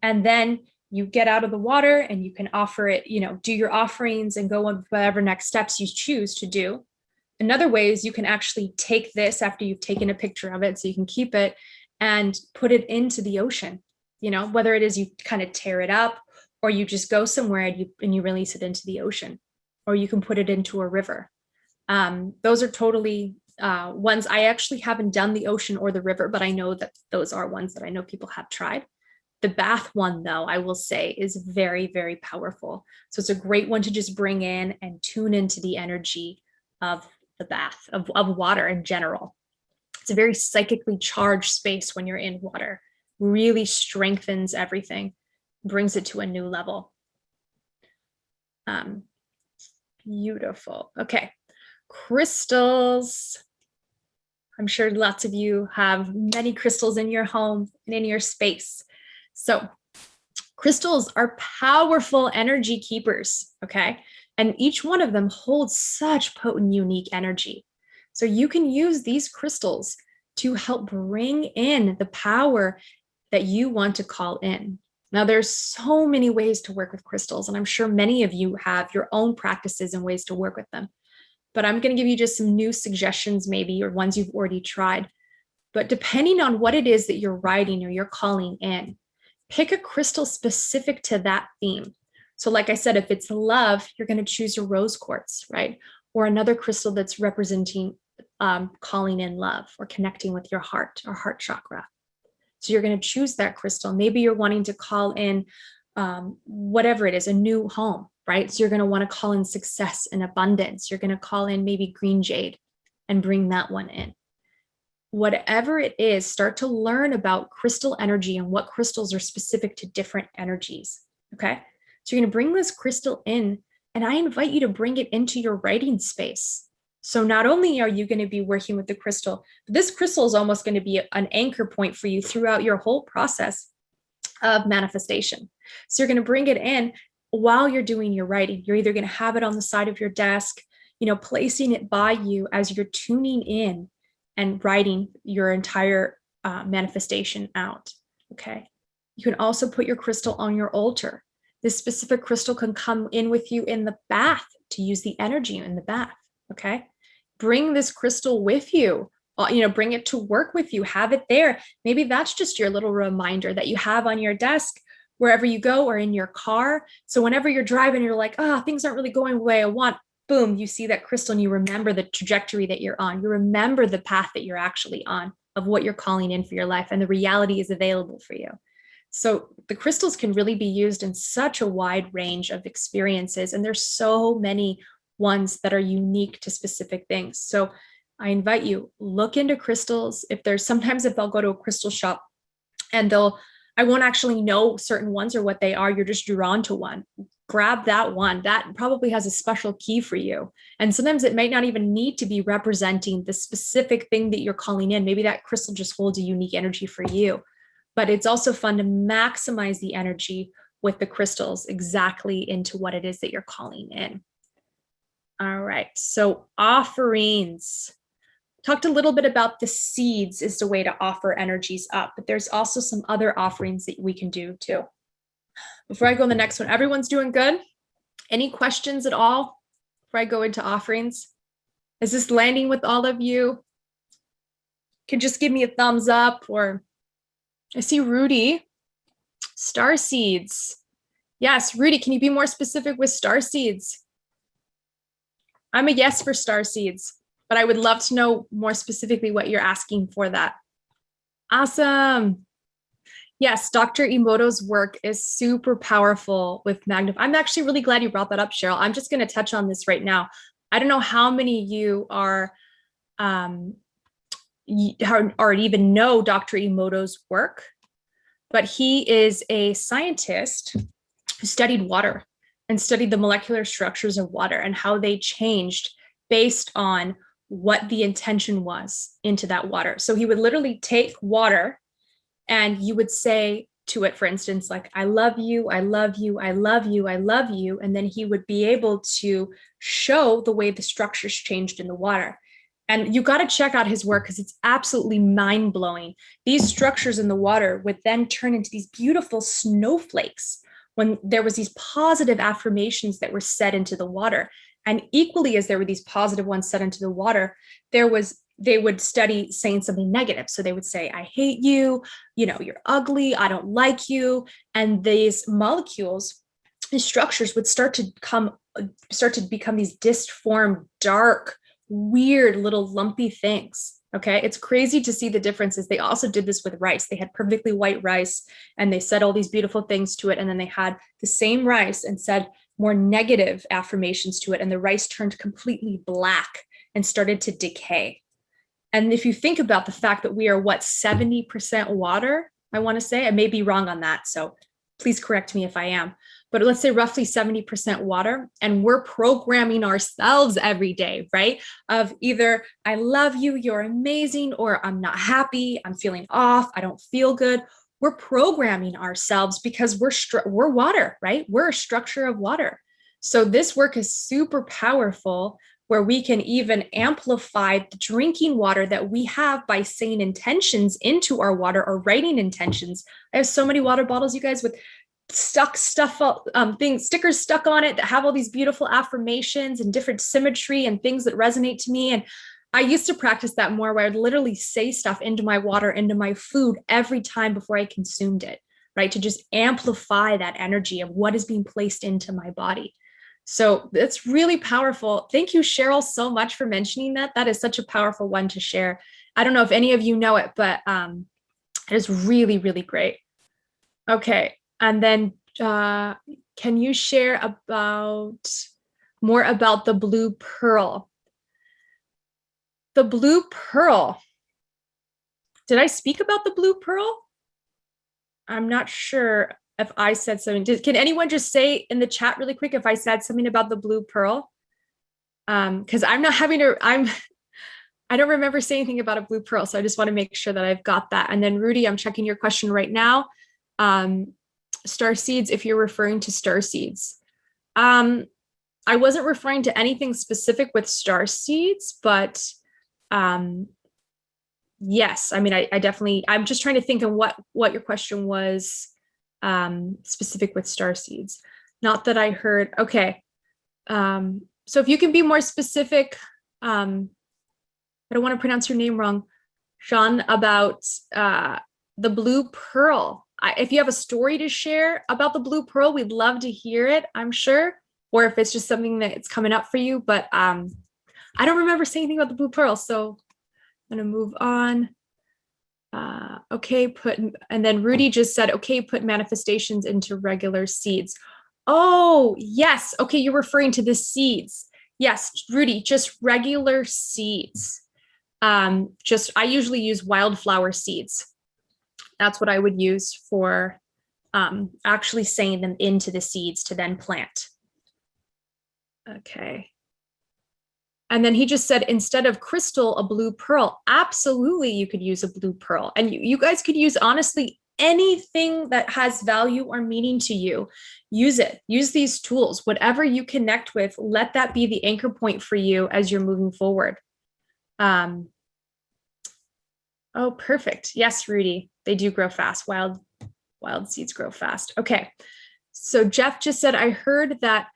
And then you get out of the water and you can offer it, do your offerings and go on whatever next steps you choose to do. Another way is you can actually take this after you've taken a picture of it so you can keep it and put it into the ocean, whether it is you kind of tear it up or you just go somewhere and you release it into the ocean, or you can put it into a river. Those are totally ones. I actually haven't done the ocean or the river, but I know that those are ones that I know people have tried. The bath one, though, I will say is very, very powerful. So it's a great one to just bring in and tune into the energy of the bath, of water in general. It's a very psychically charged space when you're in water, really strengthens everything, brings it to a new level. Beautiful. Okay. Crystals. I'm sure lots of you have many crystals in your home and in your space. So crystals are powerful energy keepers, okay? And each one of them holds such potent, unique energy. So you can use these crystals to help bring in the power that you want to call in. Now, there's so many ways to work with crystals, and I'm sure many of you have your own practices and ways to work with them. But I'm going to give you just some new suggestions, maybe, or ones you've already tried. But depending on what it is that you're writing or you're calling in, pick a crystal specific to that theme. So like I said, if it's love, you're going to choose your rose quartz, right? Or another crystal that's representing calling in love or connecting with your heart or heart chakra. So you're going to choose that crystal. Maybe you're wanting to call in whatever it is, a new home, right? So you're going to want to call in success and abundance. You're going to call in maybe green jade and bring that one in. Whatever it is, start to learn about crystal energy and what crystals are specific to different energies. Okay. So you're going to bring this crystal in, and I invite you to bring it into your writing space. So not only are you going to be working with the crystal, but this crystal is almost going to be an anchor point for you throughout your whole process of manifestation. So you're going to bring it in while you're doing your writing. You're either going to have it on the side of your desk, placing it by you as you're tuning in and writing your entire manifestation out. Okay. You can also put your crystal on your altar. This specific crystal can come in with you in the bath to use the energy in the bath. Okay. Bring this crystal with you. Bring it to work with you. Have it there. Maybe that's just your little reminder that you have on your desk wherever you go, or in your car. So whenever you're driving, you're like, things aren't really going the way I want. Boom, you see that crystal and you remember the trajectory that you're on. You remember the path that you're actually on of what you're calling in for your life, and the reality is available for you. So the crystals can really be used in such a wide range of experiences, and there's so many ones that are unique to specific things. So I invite you, look into crystals. If I'll go to a crystal shop and I won't actually know certain ones or what they are. You're just drawn to one. grab that one. That probably has a special key for you. And sometimes it might not even need to be representing the specific thing that you're calling in. Maybe that crystal just holds a unique energy for you. But it's also fun to maximize the energy with the crystals exactly into what it is that you're calling in. All right, so offerings. Talked a little bit about the seeds is the way to offer energies up, but there's also some other offerings that we can do too. Before I go on the next one, everyone's doing good? Any questions at all before I go into offerings? Is this landing with all of you? You can just give me a thumbs up, or I see Rudy. Star seeds. Yes, Rudy, can you be more specific with star seeds? I'm a yes for star seeds, but I would love to know more specifically what you're asking for that. Awesome. Yes, Dr. Emoto's work is super powerful with magnifying. I'm actually really glad you brought that up, Cheryl. I'm just going to touch on this right now. I don't know how many of you are or even know Dr. Emoto's work, but he is a scientist who studied water and studied the molecular structures of water and how they changed based on what the intention was into that water. So he would literally take water and you would say to it, for instance, like, I love you, I love you, I love you, I love you. And then he would be able to show the way the structures changed in the water. And you got to check out his work because it's absolutely mind-blowing. These structures in the water would then turn into these beautiful snowflakes when there was these positive affirmations that were set into the water. And equally as there were these positive ones set into the water, they would study saying something negative. So they would say, I hate you, you're ugly, I don't like you. And these molecules, these structures would start to become these disformed, dark, weird little lumpy things. Okay. It's crazy to see the differences. They also did this with rice. They had perfectly white rice and they said all these beautiful things to it. And then they had the same rice and said more negative affirmations to it. And the rice turned completely black and started to decay. And if you think about the fact that we are 70% water, I want to say, I may be wrong on that. So please correct me if I am, but let's say roughly 70% water, and we're programming ourselves every day, right? Of either I love you, you're amazing, or I'm not happy, I'm feeling off, I don't feel good. We're programming ourselves because we're water, right? We're a structure of water. So this work is super powerful, where we can even amplify the drinking water that we have by saying intentions into our water or writing intentions. I have so many water bottles, you guys, with stickers stuck on it that have all these beautiful affirmations and different symmetry and things that resonate to me. And I used to practice that more, where I'd literally say stuff into my water, into my food every time before I consumed it, right? To just amplify that energy of what is being placed into my body. So it's really powerful. Thank you, Cheryl, so much for mentioning that. That is such a powerful one to share. I don't know if any of you know it, but it is really, really great. Okay. And then can you share more about the blue pearl? The blue pearl. Did I speak about the blue pearl? I'm not sure if I said something. Can anyone just say in the chat really quick if I said something about the blue pearl? Because I don't remember saying anything about a blue pearl, so I just want to make sure that I've got that. And then Rudy, I'm checking your question right now. Star seeds, if you're referring to star seeds. I wasn't referring to anything specific with star seeds, but yes, I mean, I definitely, I'm just trying to think of what your question was specific with star seeds. Not that I heard. Okay. So if you can be more specific, I don't want to pronounce your name wrong, Sean, about the blue pearl. If you have a story to share about the blue pearl, we'd love to hear it, I'm sure. Or if it's just something that's coming up for you, but I don't remember saying anything about the blue pearl. So I'm gonna move on. Okay, and then Rudy just said, okay, put manifestations into regular seeds. Oh, yes. Okay, you're referring to the seeds. Yes, Rudy, just regular seeds. I usually use wildflower seeds. That's what I would use for actually saying them into the seeds to then plant. Okay. And then he just said, instead of crystal, a blue pearl. Absolutely, you could use a blue pearl. And you guys could use, honestly, anything that has value or meaning to you. Use it. Use these tools. Whatever you connect with, let that be the anchor point for you as you're moving forward. Oh, perfect. Yes, Rudy. They do grow fast. Wild seeds grow fast. Okay. So Jeff just said, I heard that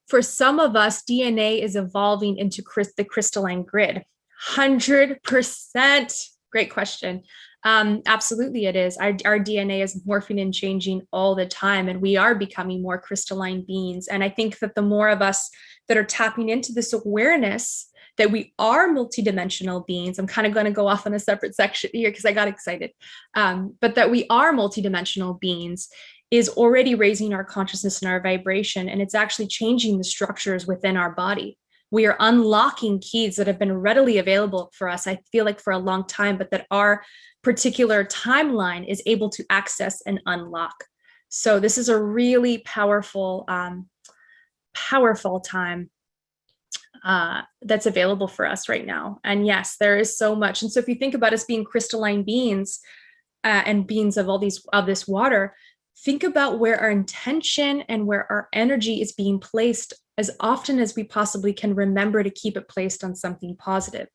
for some of us, DNA is evolving into the crystalline grid. 100%. Great question. Absolutely, it is. Our DNA is morphing and changing all the time, and we are becoming more crystalline beings. And I think that the more of us that are tapping into this awareness that we are multidimensional beings, I'm kind of going to go off on a separate section here because I got excited, but that we are multidimensional beings is already raising our consciousness and our vibration, and it's actually changing the structures within our body. We are unlocking keys that have been readily available for us, I feel like, for a long time, but that our particular timeline is able to access and unlock. So this is a really powerful time that's available for us right now. And yes, there is so much. And so if you think about us being crystalline beings and beings of this water, think about where our intention and where our energy is being placed as often as we possibly can remember to keep it placed on something positive,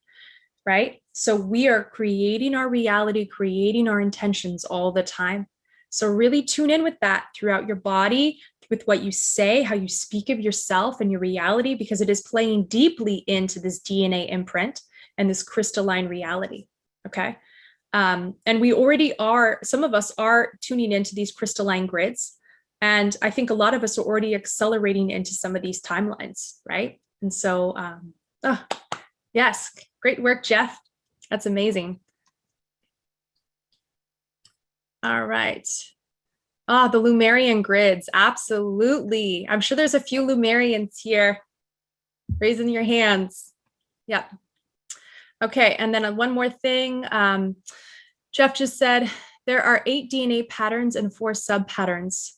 right? So we are creating our reality, creating our intentions all the time. So really tune in with that throughout your body, with what you say, how you speak of yourself and your reality, because it is playing deeply into this DNA imprint and this crystalline reality, okay? And we already are, some of us are tuning into these crystalline grids. And I think a lot of us are already accelerating into some of these timelines, right? And so, yes, great work, Jeff. That's amazing. All right. The Lumerian grids, absolutely. I'm sure there's a few Lumerians here. Raising your hands. Yep. Okay, and then one more thing. Jeff just said, there are 8 DNA patterns and 4 sub-patterns.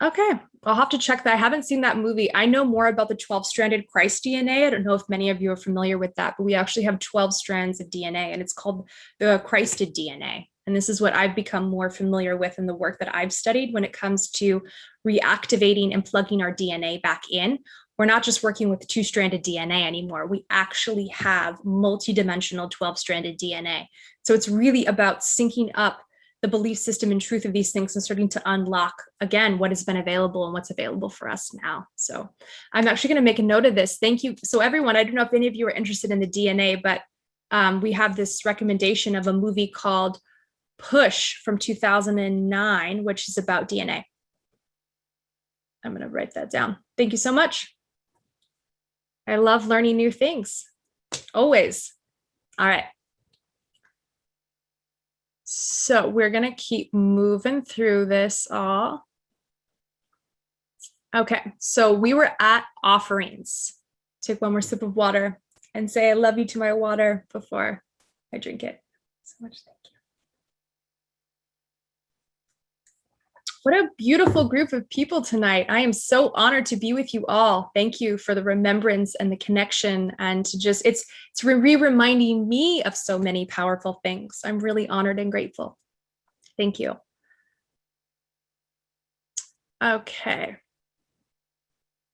Okay, I'll have to check that. I haven't seen that movie. I know more about the 12-stranded Christ DNA. I don't know if many of you are familiar with that, but we actually have 12 strands of DNA, and it's called the Christed DNA. And this is what I've become more familiar with in the work that I've studied when it comes to reactivating and plugging our DNA back in. We're not just working with 2-stranded DNA anymore. We actually have multidimensional 12-stranded DNA. So it's really about syncing up the belief system and truth of these things and starting to unlock, again, what has been available and what's available for us now. So I'm actually going to make a note of this. Thank you. So everyone, I don't know if any of you are interested in the DNA, but we have this recommendation of a movie called Push from 2009, which is about DNA. I'm going to write that down. Thank you so much. I love learning new things, always. All right. So we're going to keep moving through this all. Okay, so we were at offerings. Take one more sip of water and say, I love you to my water before I drink it. So much thank you. What a beautiful group of people tonight. I am so honored to be with you all. Thank you for the remembrance and the connection, and to just, it's reminding me of so many powerful things. I'm really honored and grateful. Thank you. Okay.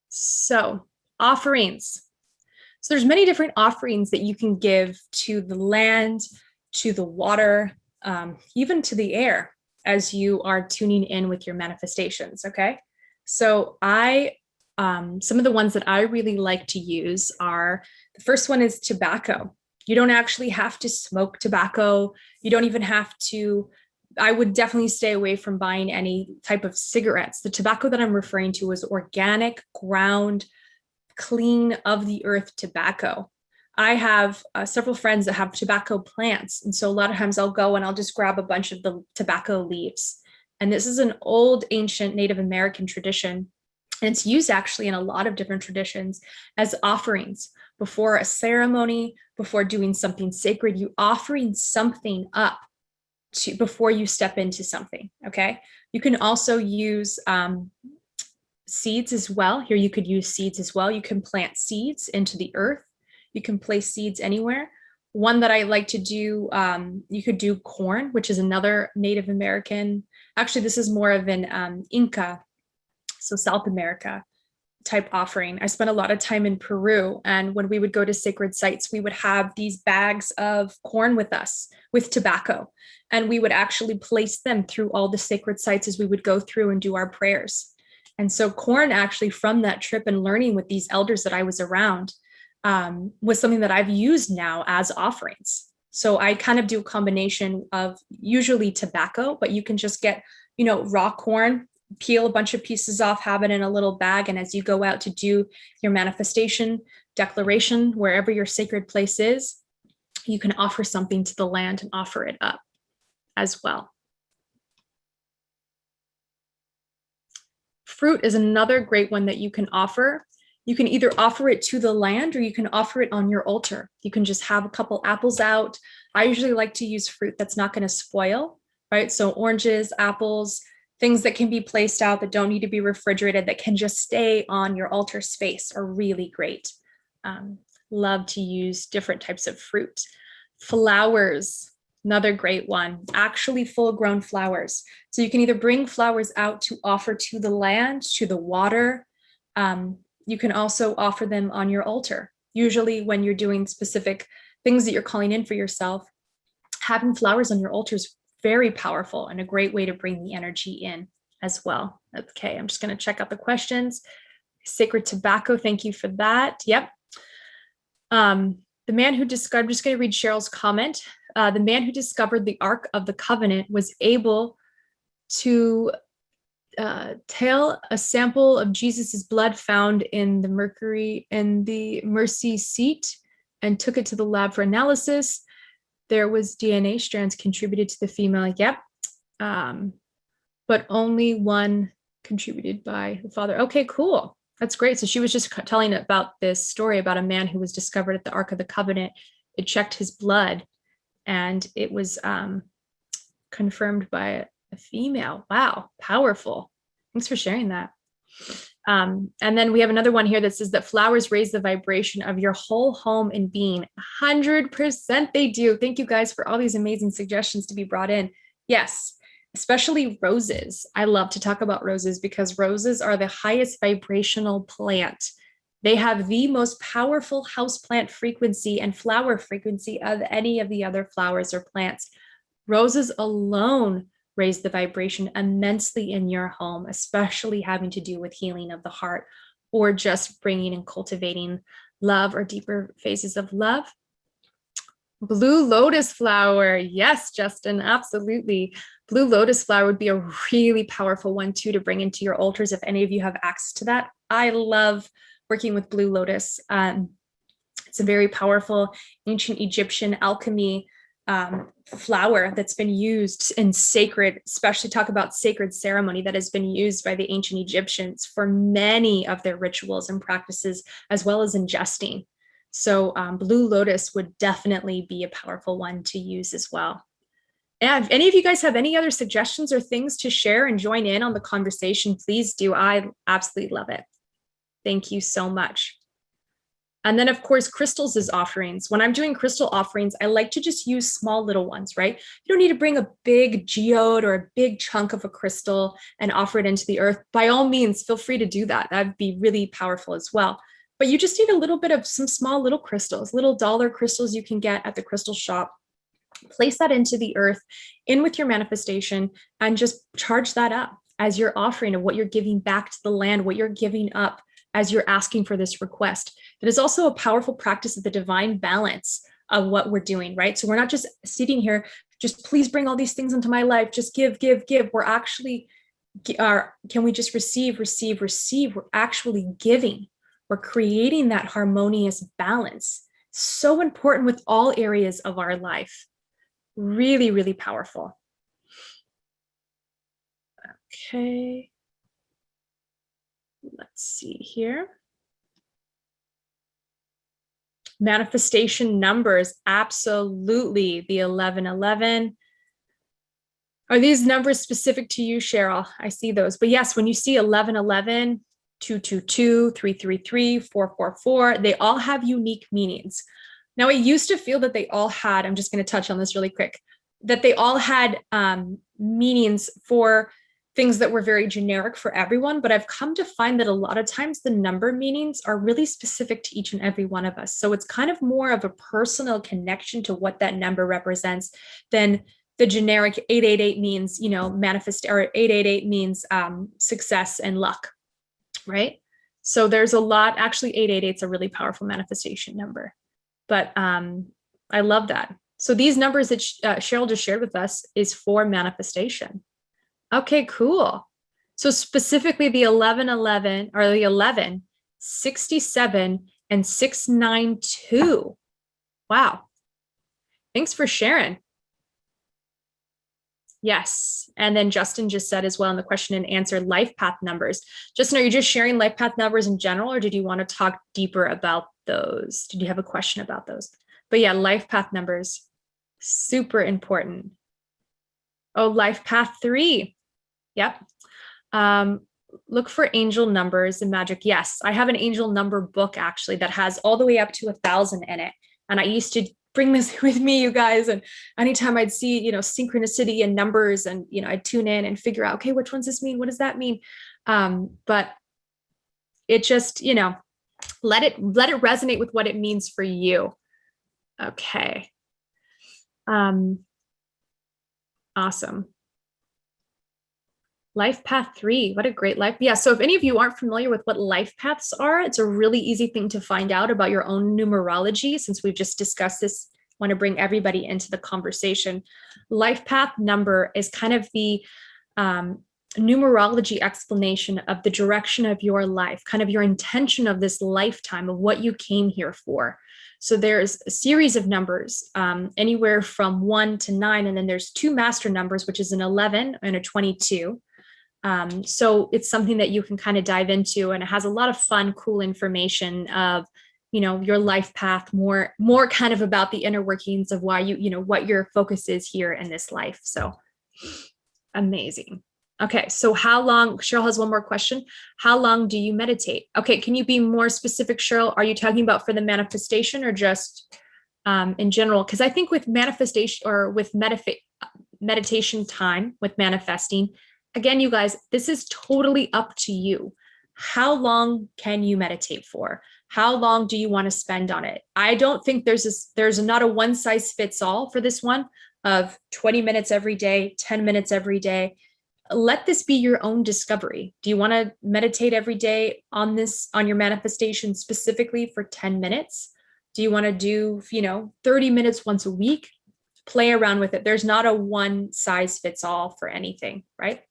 So offerings. So there's many different offerings that you can give to the land, to the water, even to the air, as you are tuning in with your manifestations, okay? So some of the ones that I really like to use are, the first one is tobacco. You don't actually have to smoke tobacco. You don't even have to, I would definitely stay away from buying any type of cigarettes. The tobacco that I'm referring to is organic, ground, clean, of the earth tobacco. I have several friends that have tobacco plants. And so a lot of times I'll go and I'll just grab a bunch of the tobacco leaves. And this is an old, ancient Native American tradition. And it's used actually in a lot of different traditions as offerings. Before a ceremony, before doing something sacred, you offering something up before you step into something, okay? You can also use seeds as well. Here you could use seeds as well. You can plant seeds into the earth. You can place seeds anywhere. One that I like to do, you could do corn, which is another Native American. Actually, this is more of an Inca, so South America type offering. I spent a lot of time in Peru, and when we would go to sacred sites, we would have these bags of corn with us with tobacco, and we would actually place them through all the sacred sites as we would go through and do our prayers. And so corn, actually, from that trip and learning with these elders that I was around, was something that I've used now as offerings. So I kind of do a combination of usually tobacco, but you can just get, raw corn, peel a bunch of pieces off, have it in a little bag. And as you go out to do your manifestation declaration, wherever your sacred place is, you can offer something to the land and offer it up as well. Fruit is another great one that you can offer. You can either offer it to the land or you can offer it on your altar. You can just have a couple apples out. I usually like to use fruit that's not going to spoil, right? So oranges, apples, things that can be placed out that don't need to be refrigerated, that can just stay on your altar space are really great. Love to use different types of fruit. Flowers, another great one, actually full-grown flowers. So you can either bring flowers out to offer to the land, to the water. You can also offer them on your altar. Usually when you're doing specific things that you're calling in for yourself, having flowers on your altar is very powerful and a great way to bring the energy in as well. Okay, I'm just going to check out the questions. Sacred tobacco, thank you for that. Yep. The man who discovered, I'm just going to read Cheryl's comment. The man who discovered the Ark of the Covenant was able to tail a sample of Jesus's blood found in the mercy seat and took it to the lab for analysis. There was DNA strands contributed to the female. Yep. But only one contributed by the father. Okay, cool. That's great. So she was just telling about this story about a man who was discovered at the Ark of the Covenant. It checked his blood and it was confirmed by a female. Wow, powerful. Thanks for sharing that. And then we have another one here that says that flowers raise the vibration of your whole home and being. 100% they do. Thank you guys for all these amazing suggestions to be brought in. Yes, especially roses. I love to talk about roses because roses are the highest vibrational plant. They have the most powerful houseplant frequency and flower frequency of any of the other flowers or plants. Roses alone raise the vibration immensely in your home, especially having to do with healing of the heart or just bringing and cultivating love or deeper phases of love. Blue lotus flower. Yes, Justin, absolutely. Blue lotus flower would be a really powerful one too to bring into your altars if any of you have access to that. I love working with blue lotus. It's a very powerful ancient Egyptian alchemy flower that's been used in sacred, especially talk about sacred ceremony, that has been used by the ancient Egyptians for many of their rituals and practices, as well as ingesting. So blue lotus would definitely be a powerful one to use as well. And if any of you guys have any other suggestions or things to share and join in on the conversation, please do. I absolutely love it. Thank you so much. And then, of course, crystals as offerings. When I'm doing crystal offerings, I like to just use small little ones, right? You don't need to bring a big geode or a big chunk of a crystal and offer it into the earth. By all means, feel free to do that. That'd be really powerful as well. But you just need a little bit of some small little crystals, little dollar crystals you can get at the crystal shop. Place that into the earth, in with your manifestation, and just charge that up as your offering of what you're giving back to the land, what you're giving up as you're asking for this request. It is also a powerful practice of the divine balance of what we're doing, right? So we're not just sitting here, just please bring all these things into my life, just give, give, give. We're actually, can we just receive, receive, receive? We're actually giving. We're creating that harmonious balance. So important with all areas of our life. Really, really powerful. Okay. Let's see here. Manifestation numbers, absolutely. The 1111, Are these numbers specific to you, Cheryl? I see those. But yes, when you see 1111, 222, 333, 444, they all have unique meanings. Now, I used to feel that they all had, I'm just going to touch on this really quick, that they all had meanings for things that were very generic for everyone. But I've come to find that a lot of times the number meanings are really specific to each and every one of us. So it's kind of more of a personal connection to what that number represents than the generic 888 means, manifest, or 888 means success and luck, right? So there's a lot, actually 888 is a really powerful manifestation number, but I love that. So these numbers that Cheryl just shared with us is for manifestation. Okay, cool. So specifically the 1111 or the 11, 67 and 692. Wow. Thanks for sharing. Yes. And then Justin just said as well in the question and answer, life path numbers. Justin, are you just sharing life path numbers in general, or did you want to talk deeper about those? Did you have a question about those? But yeah, life path numbers, super important. Oh, life path 3. Yep. Look for angel numbers and magic. Yes, I have an angel number book actually that has all the way up to 1,000 in it. And I used to bring this with me, you guys. And anytime I'd see, synchronicity and numbers, and, I'd tune in and figure out, okay, which ones this mean? What does that mean? But it just, let it resonate with what it means for you. Okay. Awesome. Life path 3, what a great life. Yeah, so if any of you aren't familiar with what life paths are, it's a really easy thing to find out about your own numerology. Since we've just discussed this, I want to bring everybody into the conversation. Life path number is kind of the numerology explanation of the direction of your life, kind of your intention of this lifetime, of what you came here for. So there's a series of numbers, anywhere from 1 to 9, and then there's 2 master numbers, which is an 11 and a 22. So it's something that you can kind of dive into, and it has a lot of fun, cool information of, your life path, more kind of about the inner workings of why what your focus is here in this life. So amazing. Okay. So how long, Cheryl has one more question. How long do you meditate? Okay. Can you be more specific, Cheryl? Are you talking about for the manifestation or just in general? Because I think with manifestation or with meditation time with manifesting, again, you guys, this is totally up to you. How long can you meditate for? How long do you want to spend on it? I don't think there's not a one size fits all for this one of 20 minutes every day, 10 minutes every day. Let this be your own discovery. Do you want to meditate every day on your manifestation specifically for 10 minutes? Do you want to do, 30 minutes once a week? Play around with it. There's not a one size fits all for anything, right?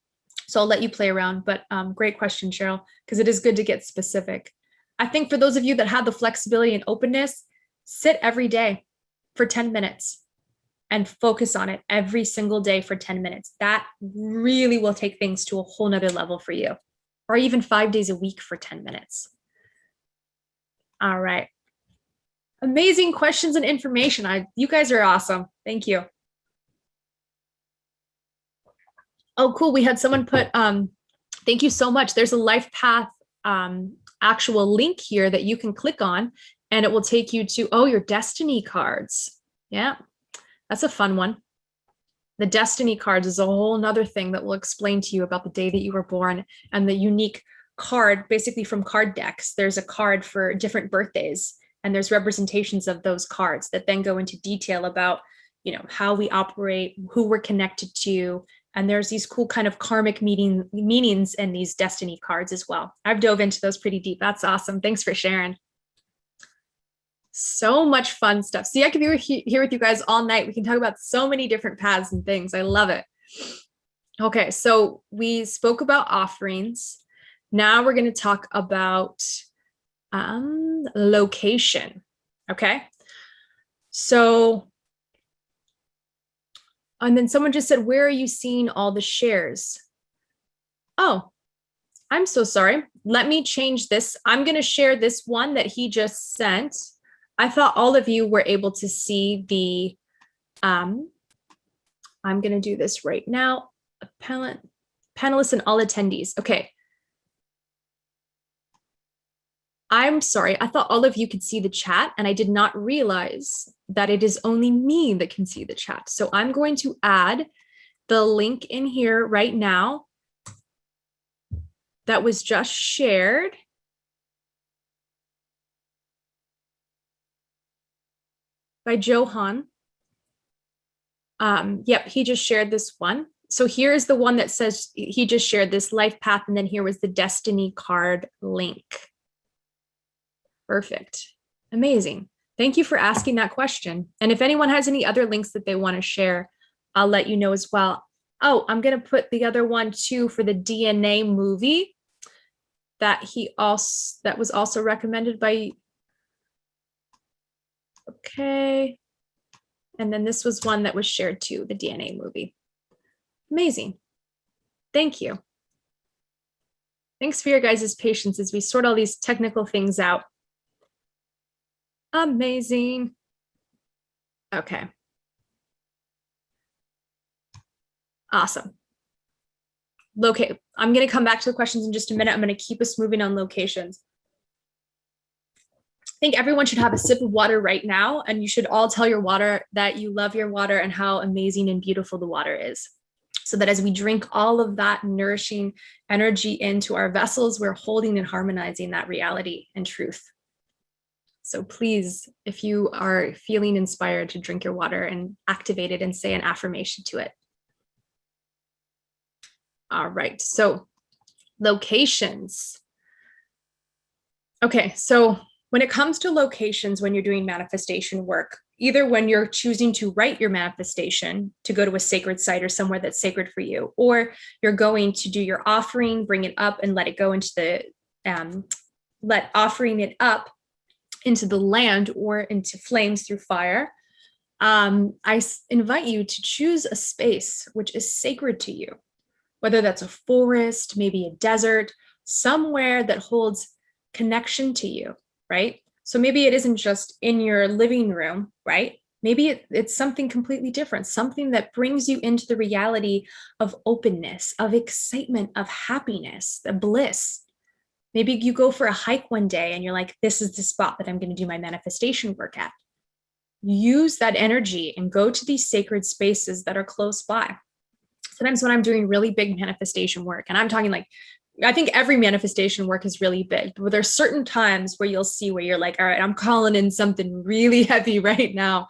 So I'll let you play around, but great question, Cheryl, because it is good to get specific. I think for those of you that have the flexibility and openness, sit every day for 10 minutes and focus on it every single day for 10 minutes. That really will take things to a whole nother level for you, or even 5 days a week for 10 minutes. All right. Amazing questions and information. You guys are awesome. Thank you. Oh, cool. We had someone put, thank you so much. There's a life path actual link here that you can click on, and it will take you to, your destiny cards. Yeah, that's a fun one. The destiny cards is a whole nother thing that will explain to you about the day that you were born and the unique card, basically from card decks. There's a card for different birthdays, and there's representations of those cards that then go into detail about, how we operate, who we're connected to. And there's these cool kind of karmic meanings in these destiny cards as well. I've dove into those pretty deep. That's awesome. Thanks for sharing. So much fun stuff. See, I could be here with you guys all night. We can talk about so many different paths and things. I love it. Okay, so we spoke about offerings. Now we're going to talk about location. Okay, so, and then someone just said, where are you seeing all the shares? Oh, I'm so sorry. Let me change this. I'm going to share this one that he just sent. I thought all of you were able to see the I'm going to do this right now. Panelists and all attendees. Okay. I'm sorry. I thought all of you could see the chat, and I did not realize that it is only me that can see the chat. So I'm going to add the link in here right now that was just shared. By Johan. Yep, he just shared this one. So here's the one that says he just shared this life path, and then here was the destiny card link. Perfect. Amazing. Thank you for asking that question. And if anyone has any other links that they want to share, I'll let you know as well. Oh, I'm going to put the other one too for the DNA movie that was also recommended by. Okay. And then this was one that was shared too, the DNA movie. Amazing. Thank you. Thanks for your guys' patience as we sort all these technical things out. Amazing. Okay. Awesome. Okay, I'm going to come back to the questions in just a minute. I'm going to keep us moving on locations. I think everyone should have a sip of water right now, and you should all tell your water that you love your water and how amazing and beautiful the water is. So that as we drink all of that nourishing energy into our vessels, we're holding and harmonizing that reality and truth. So please, if you are feeling inspired to drink your water and activate it and say an affirmation to it. All right, so locations. Okay, so when it comes to locations, when you're doing manifestation work, either when you're choosing to write your manifestation to go to a sacred site or somewhere that's sacred for you, or you're going to do your offering, bring it up and let it go into the, let offering it up into the land or into flames through fire, I invite you to choose a space which is sacred to you, whether that's a forest, maybe a desert, somewhere that holds connection to you, right? So maybe it isn't just in your living room, right? Maybe it's something completely different, something that brings you into the reality of openness, of excitement, of happiness, the bliss. Maybe you go for a hike one day and you're like, this is the spot that I'm going to do my manifestation work at. Use that energy and go to these sacred spaces that are close by. Sometimes when I'm doing really big manifestation work, and I'm talking like, I think every manifestation work is really big, but there's certain times where you'll see where you're like, all right, I'm calling in something really heavy right now.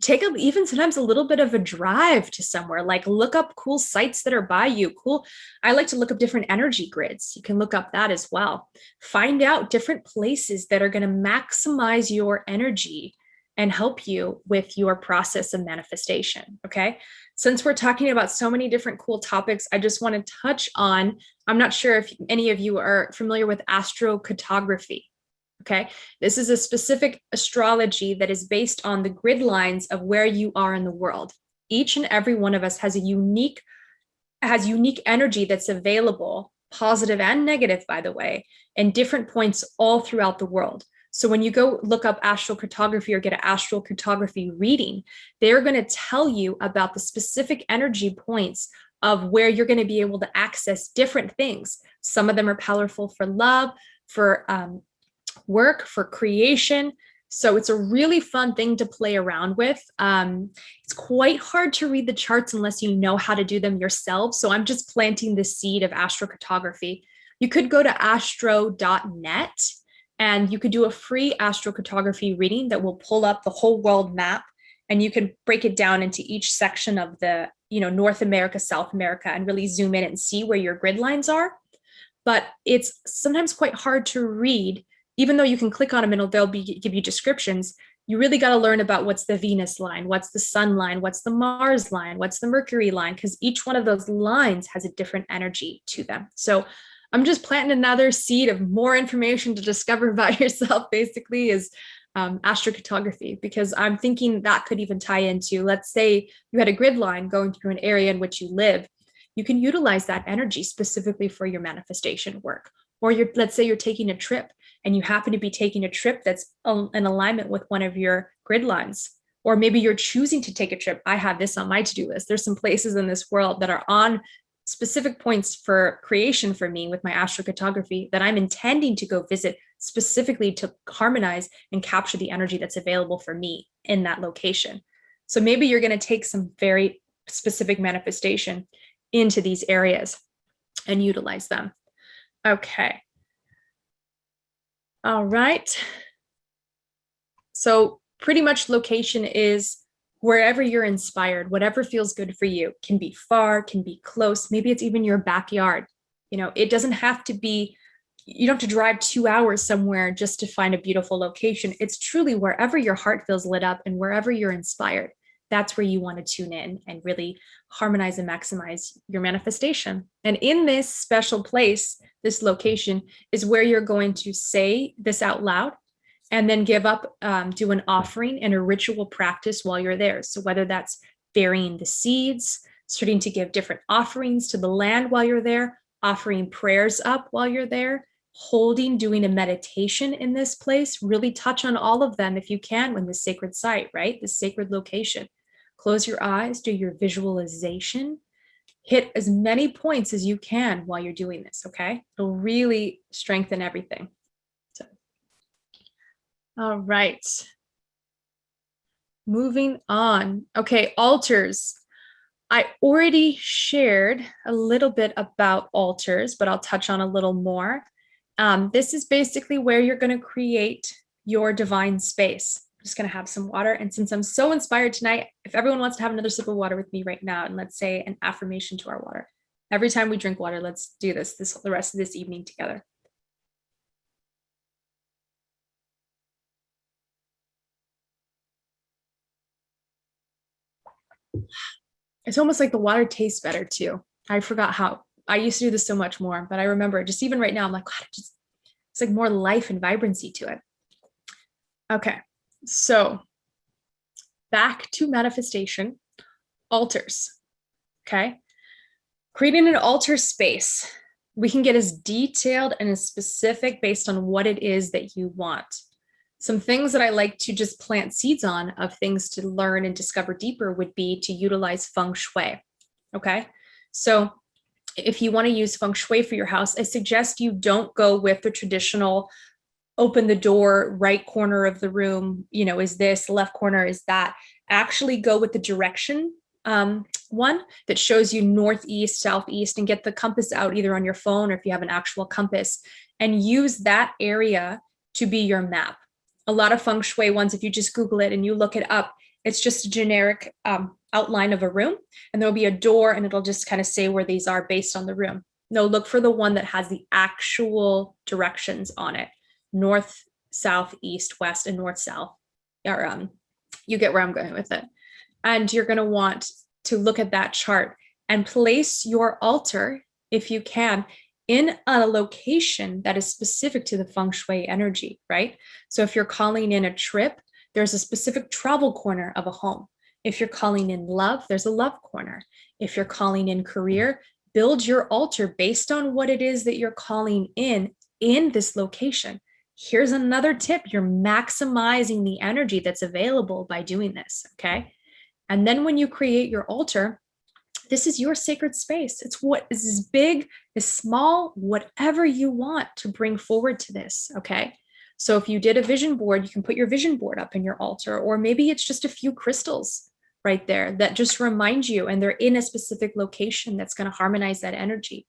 Take even sometimes a little bit of a drive to somewhere, like look up cool sites that are by you. Cool. I like to look up different energy grids. You can look up that as well. Find out different places that are going to maximize your energy and help you with your process of manifestation. Okay. Since we're talking about so many different cool topics, I just want to touch on, I'm not sure if any of you are familiar with astrocartography. Okay, this is a specific astrology that is based on the grid lines of where you are in the world. Each and every one of us has unique energy that's available, positive and negative, by the way, in different points all throughout the world. So when you go look up astrocartography or get an astrocartography reading, they're going to tell you about the specific energy points of where you're going to be able to access different things. Some of them are powerful for love, for work, for creation. So it's a really fun thing to play around with. It's quite hard to read the charts unless you know how to do them yourself. So I'm just planting the seed of astrocartography. You could go to astro.net and you could do a free astrocartography reading that will pull up the whole world map, and you can break it down into each section of the, North America, South America, and really zoom in and see where your grid lines are. But it's sometimes quite hard to read. Even though you can click on them and they'll give you descriptions, you really got to learn about what's the Venus line, what's the Sun line, what's the Mars line, what's the Mercury line, because each one of those lines has a different energy to them. So I'm just planting another seed of more information to discover about yourself, basically, is astrocartography, because I'm thinking that could even tie into, let's say you had a grid line going through an area in which you live. You can utilize that energy specifically for your manifestation work. Or let's say you're taking a trip and you happen to be taking a trip that's in alignment with one of your grid lines. Or maybe you're choosing to take a trip. I have this on my to-do list. There's some places in this world that are on specific points for creation for me with my astrocartography that I'm intending to go visit specifically to harmonize and capture the energy that's available for me in that location. So maybe you're going to take some very specific manifestation into these areas and utilize them. Okay. All right. So pretty much location is wherever you're inspired, whatever feels good for you. Can be far, can be close. Maybe it's even your backyard. You know, it doesn't have to be, you don't have to drive 2 hours somewhere just to find a beautiful location. It's truly wherever your heart feels lit up and wherever you're inspired. That's where you want to tune in and really harmonize and maximize your manifestation. And in this special place, this location is where you're going to say this out loud and then give up, do an offering and a ritual practice while you're there. So whether that's burying the seeds, starting to give different offerings to the land while you're there, offering prayers up while you're there, holding, doing a meditation in this place, really touch on all of them if you can in this sacred site, right? This sacred location. Close your eyes, do your visualization, hit as many points as you can while you're doing this, okay? It'll really strengthen everything. So, all right. Moving on. Okay, altars. I already shared a little bit about altars, but I'll touch on a little more. This is basically where you're going to create your divine space. I'm just going to have some water. And since I'm so inspired tonight, if everyone wants to have another sip of water with me right now, and let's say an affirmation to our water. Every time we drink water, let's do this the rest of this evening together. It's almost like the water tastes better too. I forgot how. I used to do this so much more, but I remember just even right now, I'm like, God, it's like more life and vibrancy to it. Okay, so back to manifestation, altars, okay? Creating an altar space, we can get as detailed and as specific based on what it is that you want. Some things that I like to just plant seeds on of things to learn and discover deeper would be to utilize feng shui, okay? So if you want to use feng shui for your house, I suggest you don't go with the traditional open the door, right corner of the room, you know, is this, left corner is that. Actually go with the direction one that shows you northeast, southeast, and get the compass out either on your phone or if you have an actual compass, and use that area to be your map. A lot of feng shui ones, if you just Google it and you look it up, it's just a generic outline of a room, and there'll be a door and it'll just kind of say where these are based on the room. No, look for the one that has the actual directions on it. North, south, east, west, and north, south. Or you get where I'm going with it. And you're going to want to look at that chart and place your altar, if you can, in a location that is specific to the feng shui energy, right? So if you're calling in a trip, there's a specific travel corner of a home. If you're calling in love, there's a love corner. If you're calling in career, build your altar based on what it is that you're calling in this location. Here's another tip. You're maximizing the energy that's available by doing this, okay? And then when you create your altar, this is your sacred space. It's what is as big, as small, whatever you want to bring forward to this, okay? So if you did a vision board, you can put your vision board up in your altar, or maybe it's just a few crystals right there that just remind you, and they're in a specific location that's going to harmonize that energy.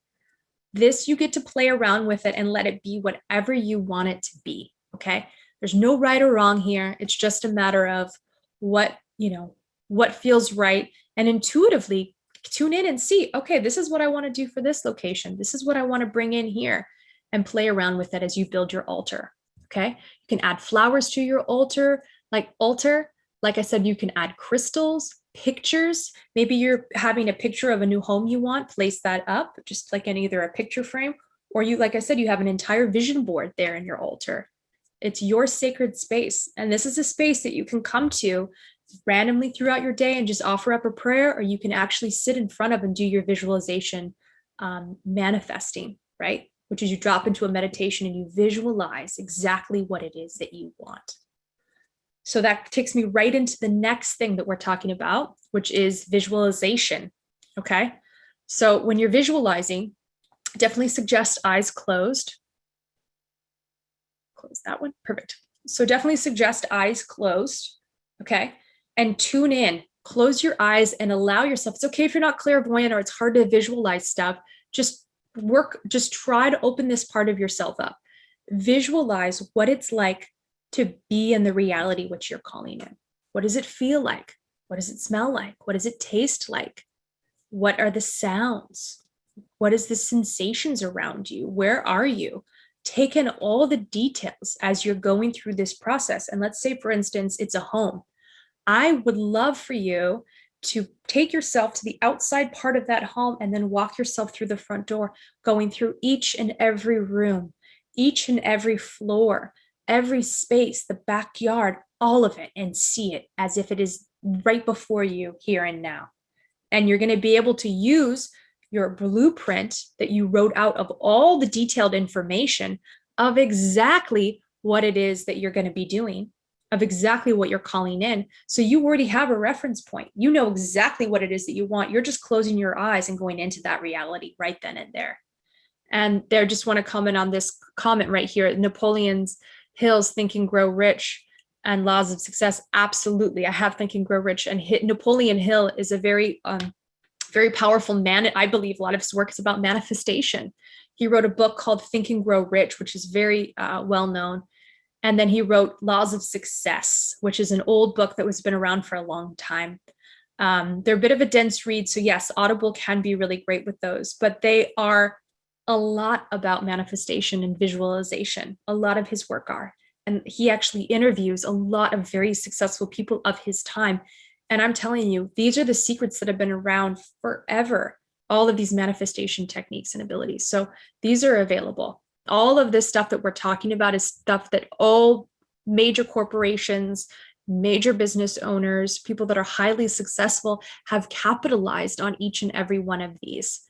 This, you get to play around with it and let it be whatever you want it to be, okay? There's no right or wrong here. It's just a matter of what, you know, what feels right, and intuitively tune in and see, okay, this is what I want to do for this location. This is what I want to bring in here, and play around with it as you build your altar, okay? You can add flowers to your altar. Like I said, you can add crystals, pictures. Maybe you're having a picture of a new home you want, place that up, just like in either a picture frame, or you, like I said, you have an entire vision board there in your altar. It's your sacred space. And this is a space that you can come to randomly throughout your day and just offer up a prayer, or you can actually sit in front of and do your visualization, manifesting, right? Which is you drop into a meditation and you visualize exactly what it is that you want. So that takes me right into the next thing that we're talking about, which is visualization. Okay. So when you're visualizing, definitely suggest eyes closed. Close that one. Perfect. So definitely suggest eyes closed. Okay. And tune in. Close your eyes and allow yourself. It's okay if you're not clairvoyant or it's hard to visualize stuff. Just try to open this part of yourself up. Visualize what it's like to be in the reality which you're calling in. What does it feel like? What does it smell like? What does it taste like? What are the sounds? What is the sensations around you? Where are you? Take in all the details as you're going through this process. And let's say, for instance, it's a home. I would love for you to take yourself to the outside part of that home and then walk yourself through the front door, going through each and every room, each and every floor, every space, the backyard, all of it, and see it as if it is right before you here and now. And you're going to be able to use your blueprint that you wrote out of all the detailed information of exactly what it is that you're going to be doing, of exactly what you're calling in. So you already have a reference point. You know exactly what it is that you want. You're just closing your eyes and going into that reality right then and there. And there, just want to comment on this comment right here. Napoleon Hill's Think and Grow Rich and Laws of Success. Absolutely. I have Think and Grow Rich. And Napoleon Hill is a very powerful man. I believe a lot of his work is about manifestation. He wrote a book called Think and Grow Rich, which is very well known. And then he wrote Laws of Success, which is an old book that has been around for a long time. They're a bit of a dense read. So yes, Audible can be really great with those, but they are a lot about manifestation and visualization. A lot of his work are. And he actually interviews a lot of very successful people of his time. And I'm telling you, these are the secrets that have been around forever, all of these manifestation techniques and abilities. So these are available. All of this stuff that we're talking about is stuff that all major corporations, major business owners, people that are highly successful have capitalized on each and every one of these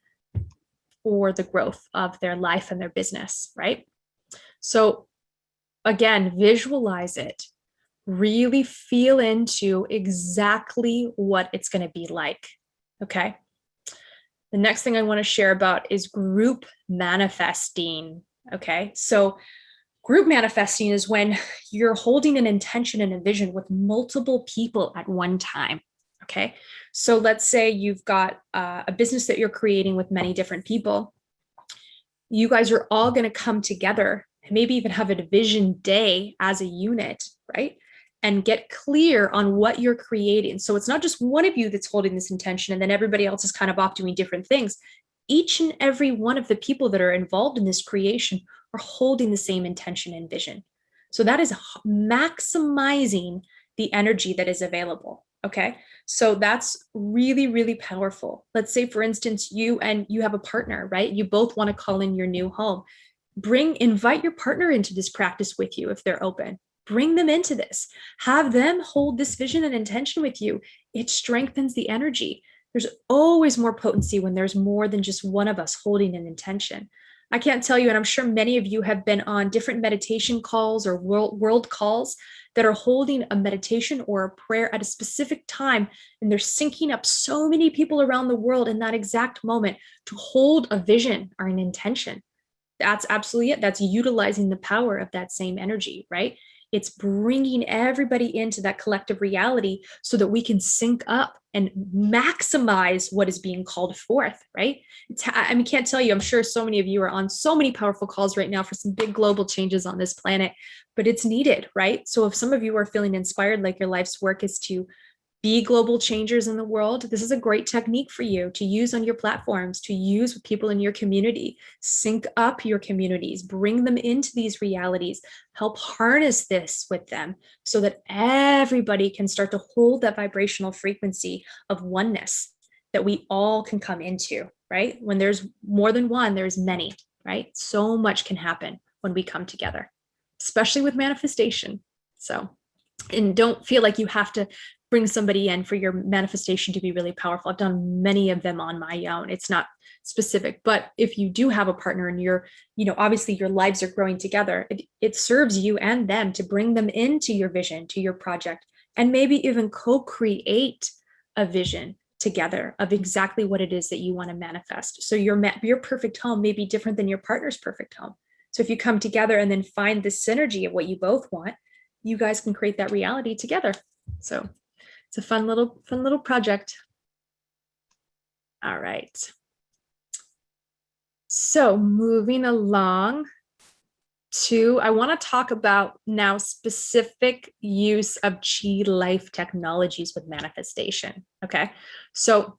for the growth of their life and their business, right? So again, visualize it. Really feel into exactly what it's going to be like, okay? The next thing I want to share about is group manifesting, okay? So group manifesting is when you're holding an intention and a vision with multiple people at one time, okay? So let's say you've got a business that you're creating with many different people. You guys are all going to come together and maybe even have a vision day as a unit, right? And get clear on what you're creating. So it's not just one of you that's holding this intention and then everybody else is kind of off doing different things. Each and every one of the people that are involved in this creation are holding the same intention and vision. So that is maximizing the energy that is available. Okay. So that's really, really powerful. Let's say, for instance, you have a partner, right? You both want to call in your new home. Invite your partner into this practice with you if they're open. Bring them into this. Have them hold this vision and intention with you. It strengthens the energy. There's always more potency when there's more than just one of us holding an intention. I can't tell you, and I'm sure many of you have been on different meditation calls or world calls that are holding a meditation or a prayer at a specific time, and they're syncing up so many people around the world in that exact moment to hold a vision or an intention. That's absolutely it. That's utilizing the power of that same energy, right? It's bringing everybody into that collective reality so that we can sync up and maximize what is being called forth, right? Can't tell you, I'm sure so many of you are on so many powerful calls right now for some big global changes on this planet, but it's needed, right? So if some of you are feeling inspired, like your life's work is to be global changers in the world, this is a great technique for you to use on your platforms, to use with people in your community. Sync up your communities, bring them into these realities, help harness this with them so that everybody can start to hold that vibrational frequency of oneness that we all can come into, right? When there's more than one, there's many, right? So much can happen when we come together, especially with manifestation. So, and don't feel like you have to bring somebody in for your manifestation to be really powerful. I've done many of them on my own. It's not specific, but if you do have a partner and you're, obviously your lives are growing together, it serves you and them to bring them into your vision, to your project, and maybe even co-create a vision together of exactly what it is that you want to manifest. So your perfect home may be different than your partner's perfect home. So if you come together and then find the synergy of what you both want, you guys can create that reality together. So it's a fun little project. All right. So moving along I want to talk about now specific use of Chi Life technologies with manifestation. Okay. So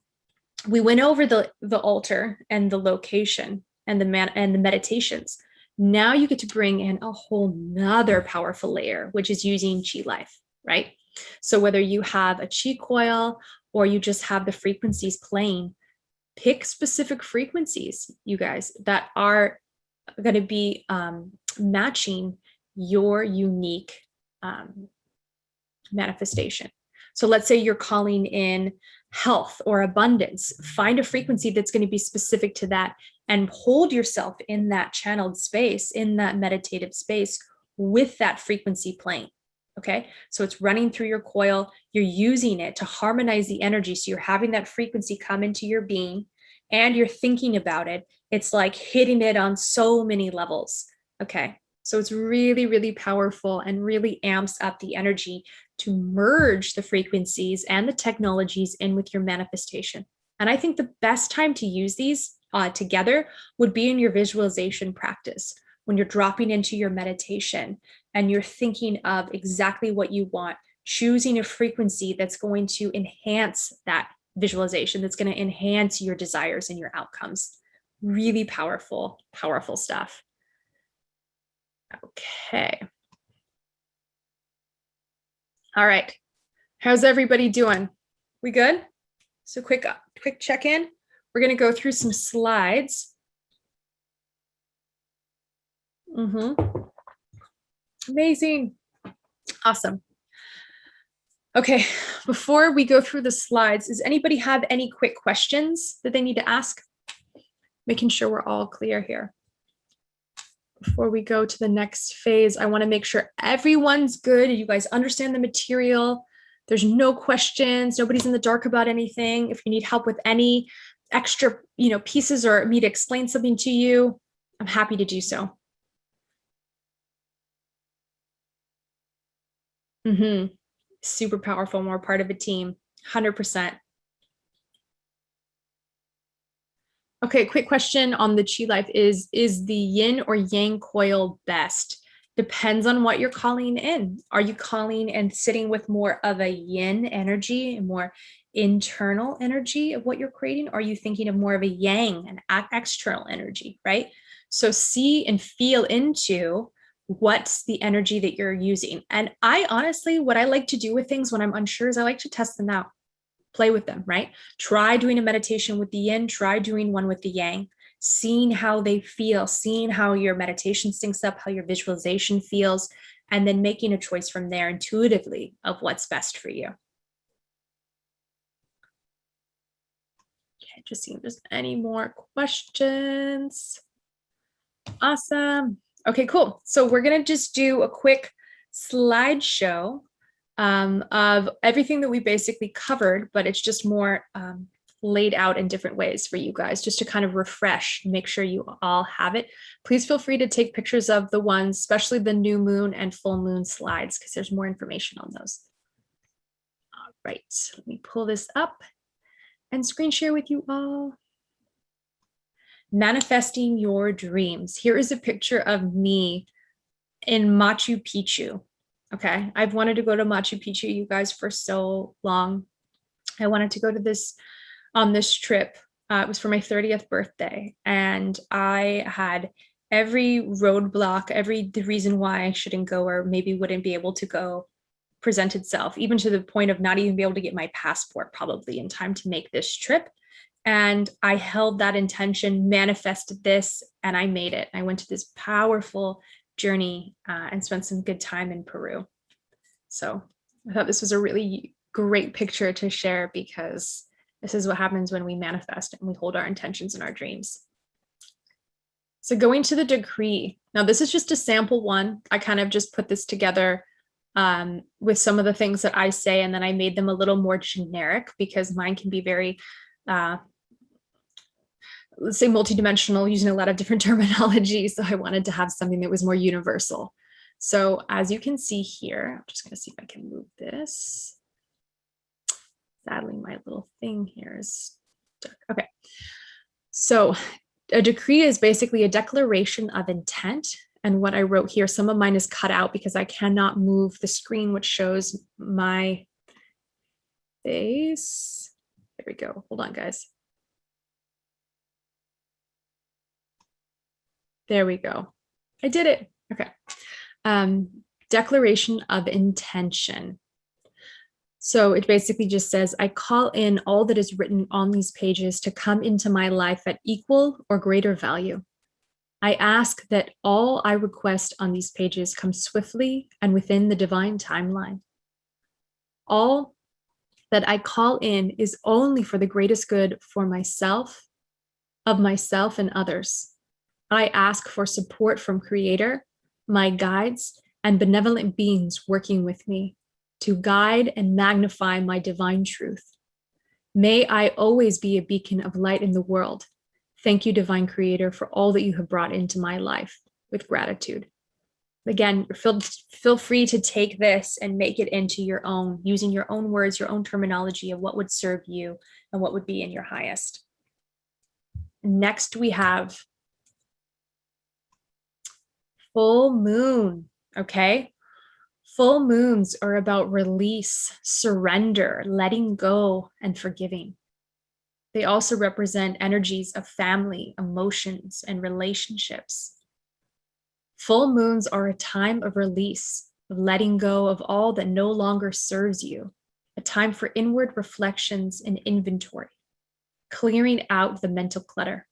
we went over the altar and the location and the meditations. Now you get to bring in a whole nother powerful layer, which is using Chi Life, right? So whether you have a Chi coil or you just have the frequencies playing, pick specific frequencies, you guys, that are going to be matching your unique manifestation. So let's say you're calling in health or abundance. Find a frequency that's going to be specific to that and hold yourself in that channeled space, in that meditative space with that frequency playing. Okay, so it's running through your coil. You're using it to harmonize the energy. So you're having that frequency come into your being and you're thinking about it. It's like hitting it on so many levels. Okay, so it's really, really powerful and really amps up the energy to merge the frequencies and the technologies in with your manifestation. And I think the best time to use these together would be in your visualization practice, when you're dropping into your meditation and you're thinking of exactly what you want, choosing a frequency that's going to enhance that visualization, that's going to enhance your desires and your outcomes. Really powerful, powerful stuff. Okay. All right. How's everybody doing? We good? So quick check-in. We're going to go through some slides. Amazing. Awesome. Okay, before we go through the slides, does anybody have any quick questions that they need to ask? Making sure we're all clear here. Before we go to the next phase, I want to make sure everyone's good. You guys understand the material. There's no questions. Nobody's in the dark about anything. If you need help with any extra, pieces or me to explain something to you, I'm happy to do so. Super powerful, more part of a team, 100%. Okay, quick question on the Chi Life is the yin or yang coil best? Depends on what you're calling in. Are you calling and sitting with more of a yin energy, more internal energy of what you're creating? Or are you thinking of more of a yang, an external energy, right? So see and feel into what's the energy that you're using. And I honestly, what I like to do with things when I'm unsure is I like to test them out, play with them, right? Try doing a meditation with the yin, try doing one with the yang, seeing how they feel, seeing how your meditation syncs up, how your visualization feels, and then making a choice from there intuitively of what's best for you. Okay, just seeing if there's any more questions. Awesome. Okay, cool. So we're going to just do a quick slideshow of everything that we basically covered, but it's just more laid out in different ways for you guys, just to kind of refresh, make sure you all have it. Please feel free to take pictures of the ones, especially the new moon and full moon slides, because there's more information on those. All right, let me pull this up and screen share with you all. Manifesting your dreams. Here is a picture of me in Machu Picchu. Okay, I've wanted to go to Machu Picchu, you guys, for so long. I wanted to go to this on this trip. It was for my 30th birthday, and I had every roadblock, the reason why I shouldn't go or maybe wouldn't be able to go present itself, even to the point of not even be able to get my passport probably in time to make this trip. And I held that intention, manifested this, and I made it. I went to this powerful journey and spent some good time in Peru. So I thought this was a really great picture to share because this is what happens when we manifest and we hold our intentions in our dreams. So going to the decree. Now, this is just a sample one. I kind of just put this together with some of the things that I say, and then I made them a little more generic because mine can be very, let's say, multidimensional, using a lot of different terminology. So I wanted to have something that was more universal. So as you can see here, I'm just going to see if I can move this. Sadly, my little thing here is stuck. Okay. So a decree is basically a declaration of intent. And what I wrote here, some of mine is cut out because I cannot move the screen, which shows my face. There we go. Hold on, guys. There we go. I did it. Okay. Declaration of intention. So it basically just says, I call in all that is written on these pages to come into my life at equal or greater value. I ask that all I request on these pages come swiftly and within the divine timeline. All that I call in is only for the greatest good for myself, of myself and others. I ask for support from Creator, my guides, and benevolent beings working with me to guide and magnify my divine truth. May I always be a beacon of light in the world. Thank you, Divine Creator, for all that you have brought into my life, with gratitude. Again, feel free to take this and make it into your own, using your own words, your own terminology of what would serve you and what would be in your highest. Next, we have full moon, okay? Full moons are about release, surrender, letting go, and forgiving. They also represent energies of family, emotions, and relationships. Full moons are a time of release, of letting go of all that no longer serves you, a time for inward reflections and inventory, clearing out the mental clutter.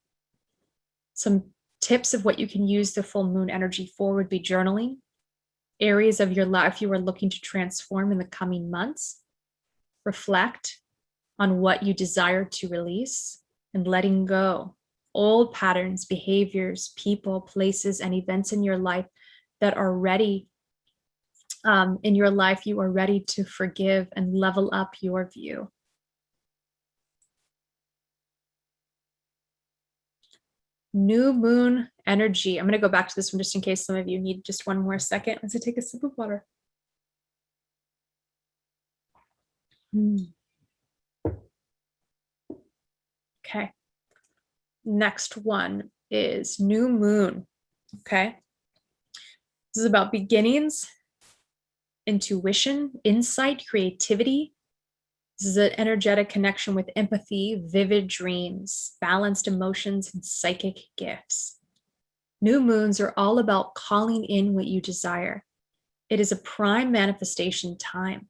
Some tips of what you can use the full moon energy for would be journaling, areas of your life you are looking to transform in the coming months, reflect on what you desire to release, and letting go old patterns, behaviors, people, places, and events in your life that are ready. In your life, you are ready to forgive and level up your view. New moon energy. I'm going to go back to this one just in case some of you need just one more second as I take a sip of water. Okay. Next one is new moon. Okay. This is about beginnings, intuition, insight, creativity. This is an energetic connection with empathy, vivid dreams, balanced emotions, and psychic gifts. New moons are all about calling in what you desire. It is a prime manifestation time.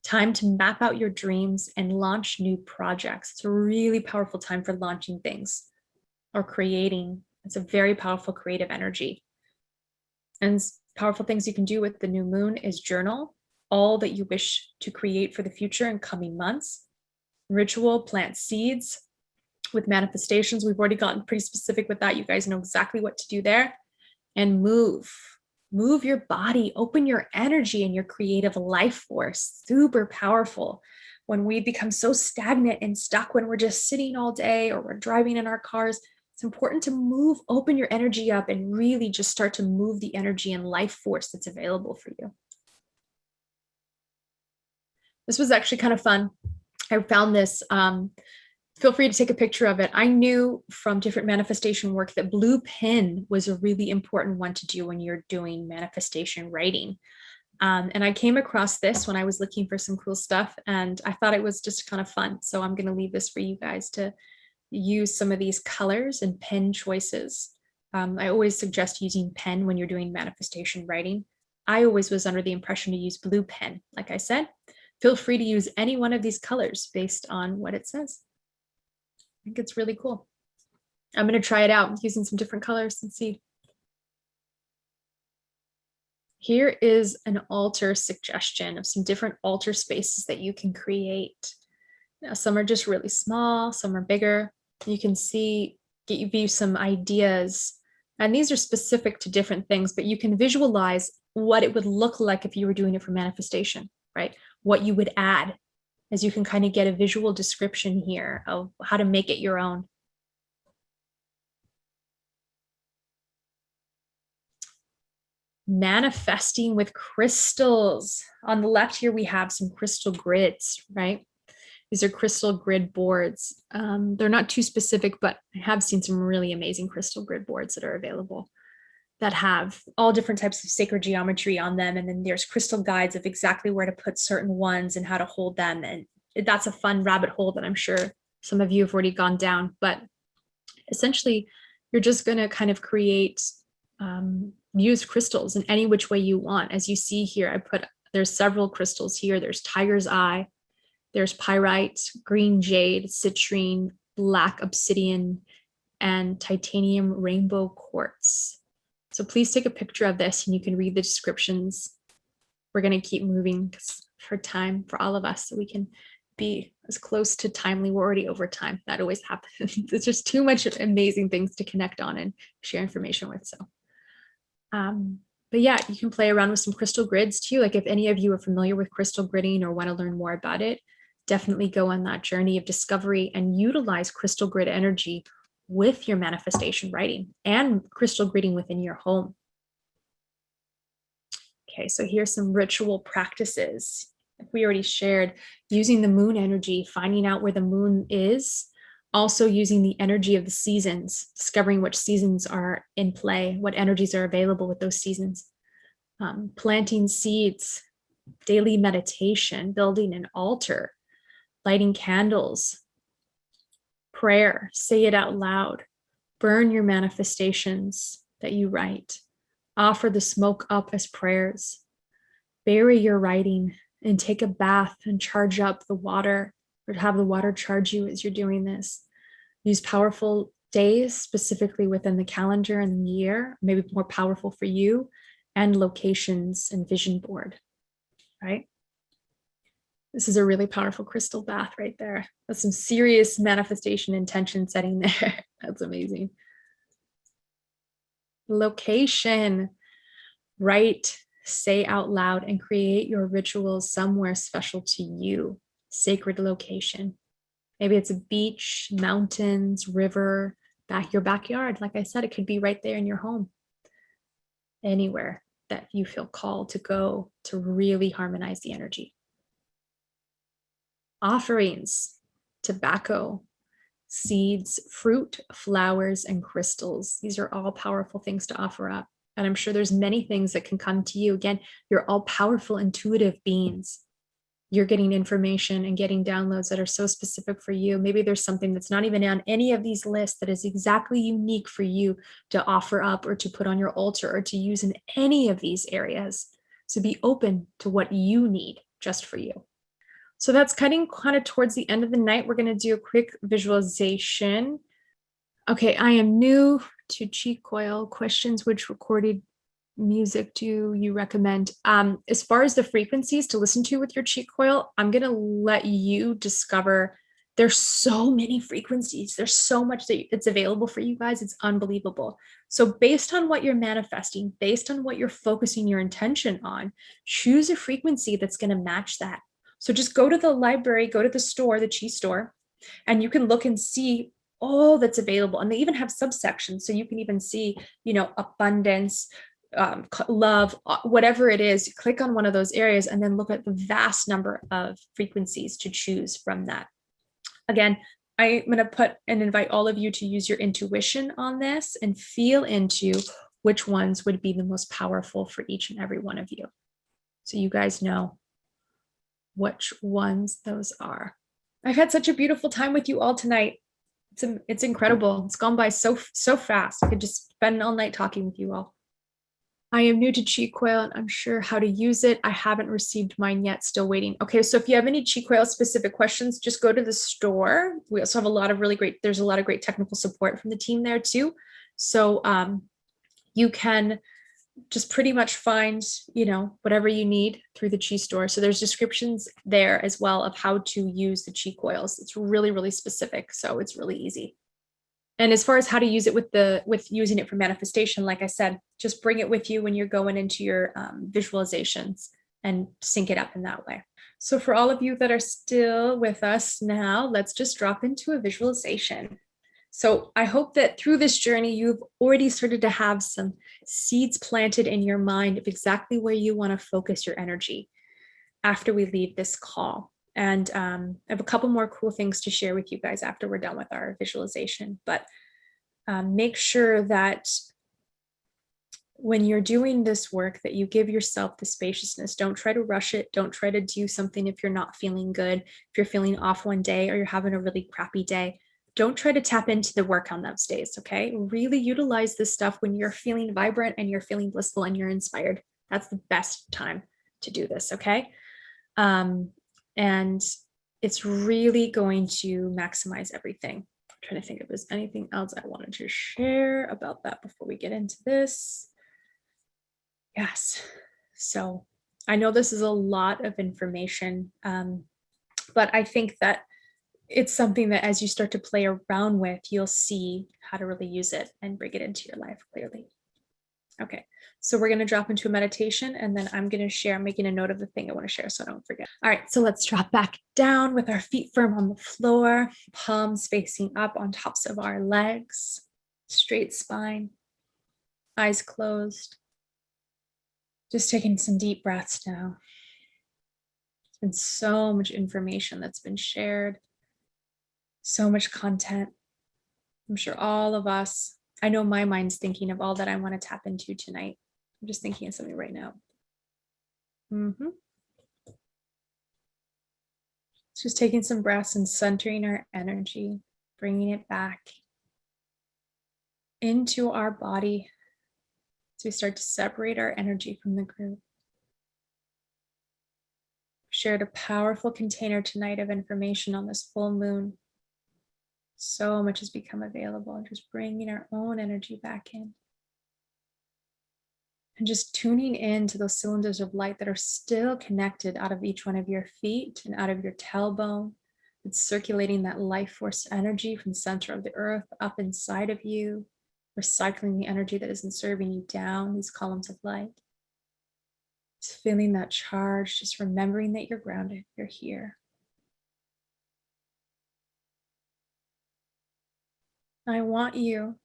Time to map out your dreams and launch new projects. It's a really powerful time for launching things or creating. It's a very powerful creative energy. And powerful things you can do with the new moon is journal all that you wish to create for the future in coming months. Ritual, plant seeds. With manifestations, we've already gotten pretty specific with that. You guys know exactly what to do there. And move your body, open your energy and your creative life force. Super powerful. When we become so stagnant and stuck when we're just sitting all day or we're driving in our cars, it's important to move, open your energy up and really just start to move the energy and life force that's available for you. This was actually kind of fun. I found this. Feel free to take a picture of it. I knew from different manifestation work that blue pen was a really important one to do when you're doing manifestation writing. And I came across this when I was looking for some cool stuff, and I thought it was just kind of fun. So I'm going to leave this for you guys to use some of these colors and pen choices. I always suggest using pen when you're doing manifestation writing. I always was under the impression to use blue pen. Like I said, feel free to use any one of these colors based on what it says. I think it's really cool. I'm going to try it out using some different colors and see. Here is an altar suggestion of some different altar spaces that you can create. Now, some are just really small, some are bigger. You can see, give you some ideas. And these are specific to different things, but you can visualize what it would look like if you were doing it for manifestation, right? What you would add, as you can kind of get a visual description here of how to make it your own. Manifesting with crystals. On the left here, we have some crystal grids, right? These are crystal grid boards. They're not too specific, but I have seen some really amazing crystal grid boards that are available that have all different types of sacred geometry on them. And then there's crystal guides of exactly where to put certain ones and how to hold them. And that's a fun rabbit hole that I'm sure some of you have already gone down. But essentially, you're just going to kind of create use crystals in any which way you want. As you see here, there's several crystals here. There's tiger's eye, there's pyrite, green jade, citrine, black obsidian, and titanium rainbow quartz. So please take a picture of this and you can read the descriptions. We're going to keep moving for time for all of us so we can be as close to timely. We're already over time. That always happens. It's just too much amazing things to connect on and share information with. So but yeah, you can play around with some crystal grids too. Like if any of you are familiar with crystal gridding or want to learn more about it, definitely go on that journey of discovery and utilize crystal grid energy with your manifestation writing and crystal gridding within your home. Okay, so here's some ritual practices. We already shared using the moon energy, finding out where the moon is, also using the energy of the seasons, discovering which seasons are in play, what energies are available with those seasons, planting seeds, daily meditation, building an altar, lighting candles, prayer, say it out loud, burn your manifestations that you write, offer the smoke up as prayers, bury your writing and take a bath and charge up the water or have the water charge you as you're doing this. Use powerful days specifically within the calendar and the year, maybe more powerful for you, and locations and vision board, right? This is a really powerful crystal bath right there. That's some serious manifestation intention setting there. That's amazing. Location, write, say out loud, and create your rituals somewhere special to you. Sacred location. Maybe it's a beach, mountains, river, your backyard. Like I said, it could be right there in your home. Anywhere that you feel called to go to really harmonize the energy. Offerings, tobacco, seeds, fruit, flowers, and crystals. These are all powerful things to offer up. And I'm sure there's many things that can come to you. Again, you're all powerful, intuitive beings. You're getting information and getting downloads that are so specific for you. Maybe there's something that's not even on any of these lists that is exactly unique for you to offer up or to put on your altar or to use in any of these areas. So be open to what you need just for you. So that's kind of towards the end of the night. We're going to do a quick visualization. Okay, I am new to Chi Coil. Questions: which recorded music do you recommend? As far as the frequencies to listen to with your Chi Coil, I'm going to let you discover. There's so many frequencies. There's so much that's available for you guys. It's unbelievable. So based on what you're manifesting, based on what you're focusing your intention on, choose a frequency that's going to match that. So just go to the library, go to the store, the Chi store, and you can look and see all that's available. And they even have subsections. So you can even see, abundance, love, whatever it is. Click on one of those areas and then look at the vast number of frequencies to choose from that. Again, I'm going to put and invite all of you to use your intuition on this and feel into which ones would be the most powerful for each and every one of you. So you guys know which ones those are. I've had such a beautiful time with you all tonight. It's incredible. It's gone by so fast. I could just spend all night talking with you all. I am new to Chi Coil and I'm sure how to use it. I haven't received mine yet, still waiting. Okay, so if you have any Chi Coil specific questions, just go to the store. We also have there's a lot of great technical support from the team there too. So you can just pretty much find, whatever you need through the chi store. So there's descriptions there as well of how to use the chi coils. It's really, really specific. So it's really easy. And as far as how to use it with using it for manifestation, like I said, just bring it with you when you're going into your visualizations and sync it up in that way. So for all of you that are still with us now, let's just drop into a visualization. So I hope that through this journey, you've already started to have some seeds planted in your mind of exactly where you want to focus your energy after we leave this call. And I have a couple more cool things to share with you guys after we're done with our visualization. But make sure that when you're doing this work that you give yourself the spaciousness. Don't try to rush it. Don't try to do something if you're not feeling good, if you're feeling off one day or you're having a really crappy day. Don't try to tap into the work on those days, okay? Really utilize this stuff when you're feeling vibrant and you're feeling blissful and you're inspired. That's the best time to do this, okay? And it's really going to maximize everything. I'm trying to think if there's anything else I wanted to share about that before we get into this. Yes. So I know this is a lot of information, but I think that it's something that as you start to play around with, you'll see how to really use it and bring it into your life clearly. Okay, so we're going to drop into a meditation and then I'm going to share, making a note of the thing I want to share so I don't forget. All right, so let's drop back down with our feet firm on the floor, palms facing up on tops of our legs, straight spine, eyes closed. Just taking some deep breaths now. There's been so much information that's been shared, so much content. I'm sure all of us, I know my mind's thinking of all that I want to tap into tonight. I'm just thinking of something right now. Just taking some breaths and centering our energy, bringing it back into our body as we start to separate our energy from the group. Shared a powerful container tonight of information on this full moon. So much has become available, and just bringing our own energy back in. And just tuning in to those cylinders of light that are still connected out of each one of your feet and out of your tailbone. It's circulating that life force energy from the center of the earth up inside of you, recycling the energy that isn't serving you down these columns of light. Just feeling that charge, just remembering that you're grounded, you're here. I want you,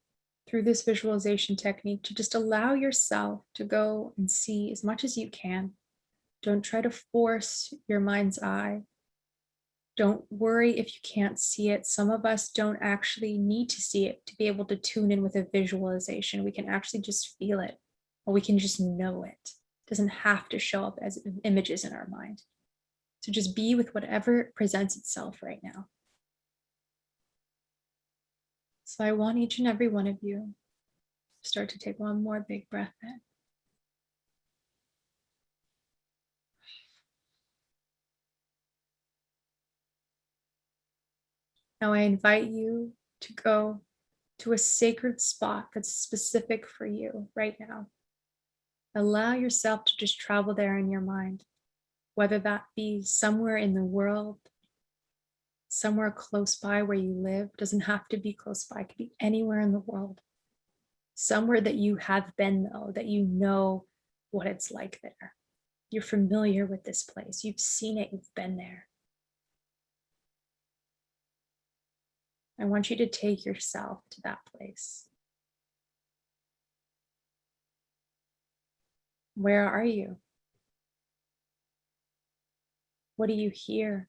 through this visualization technique, to just allow yourself to go and see as much as you can. Don't try to force your mind's eye. Don't worry if you can't see it. Some of us don't actually need to see it to be able to tune in with a visualization. We can actually just feel it, or we can just know it. It doesn't have to show up as images in our mind. So just be with whatever presents itself right now. So I want each and every one of you to start to take one more big breath in. Now I invite you to go to a sacred spot that's specific for you right now. Allow yourself to just travel there in your mind, whether that be somewhere in the world, somewhere close by where you live. Doesn't have to be close by, it could be anywhere in the world. Somewhere that you have been, though, that you know what it's like there. You're familiar with this place. You've seen it, you've been there. I want you to take yourself to that place. Where are you? What do you hear?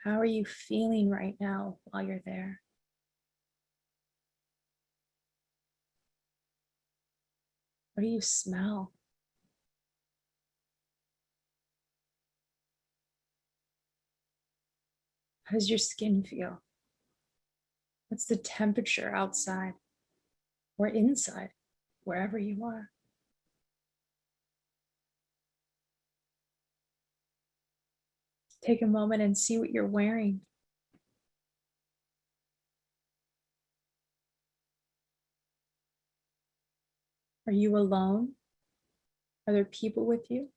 How are you feeling right now while you're there? What do you smell? How does your skin feel? What's the temperature outside or inside, wherever you are? Take a moment and see what you're wearing. Are you alone? Are there people with you?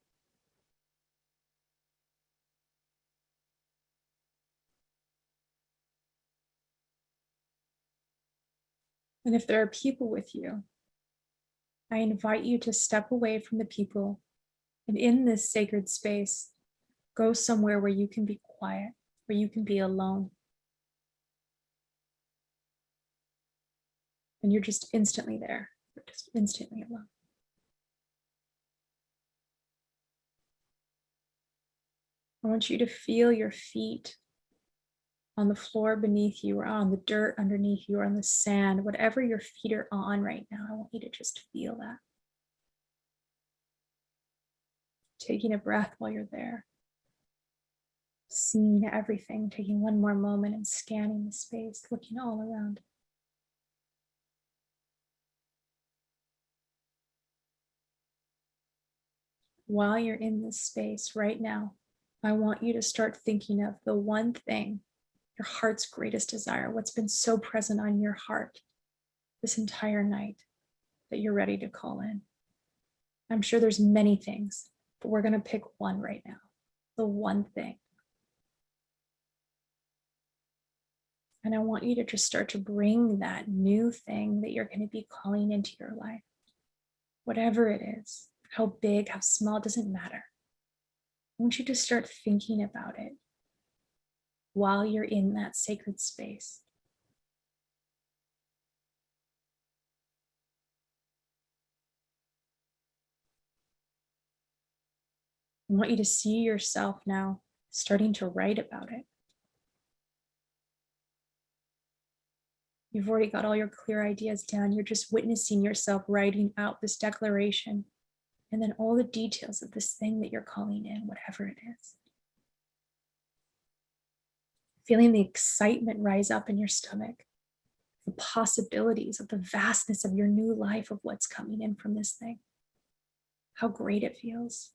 And if there are people with you, I invite you to step away from the people and in this sacred space, go somewhere where you can be quiet, where you can be alone. And you're just instantly there. You're just instantly alone. I want you to feel your feet on the floor beneath you, or on the dirt underneath you, or on the sand, whatever your feet are on right now. I want you to just feel that. Taking a breath while you're there. Seeing everything, taking one more moment and scanning the space, looking all around. While you're in this space right now, I want you to start thinking of the one thing, your heart's greatest desire, what's been so present on your heart this entire night that you're ready to call in. I'm sure there's many things, but we're going to pick one right now, the one thing. And I want you to just start to bring that new thing that you're going to be calling into your life, whatever it is, how big, how small, it doesn't matter. I want you to start thinking about it while you're in that sacred space. I want you to see yourself now starting to write about it. You've already got all your clear ideas down. You're just witnessing yourself writing out this declaration and then all the details of this thing that you're calling in, whatever it is. Feeling the excitement rise up in your stomach, the possibilities of the vastness of your new life, of what's coming in from this thing. How great it feels.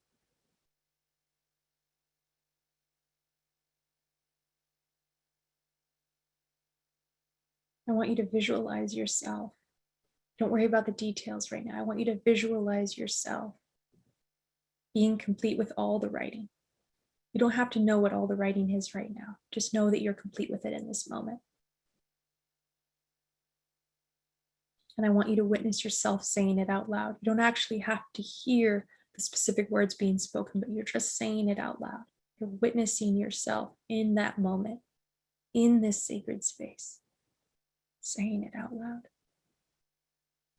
I want you to visualize yourself. Don't worry about the details right now. I want you to visualize yourself being complete with all the writing. You don't have to know what all the writing is right now. Just know that you're complete with it in this moment. And I want you to witness yourself saying it out loud. You don't actually have to hear the specific words being spoken, but you're just saying it out loud. You're witnessing yourself in that moment, in this sacred space, saying it out loud.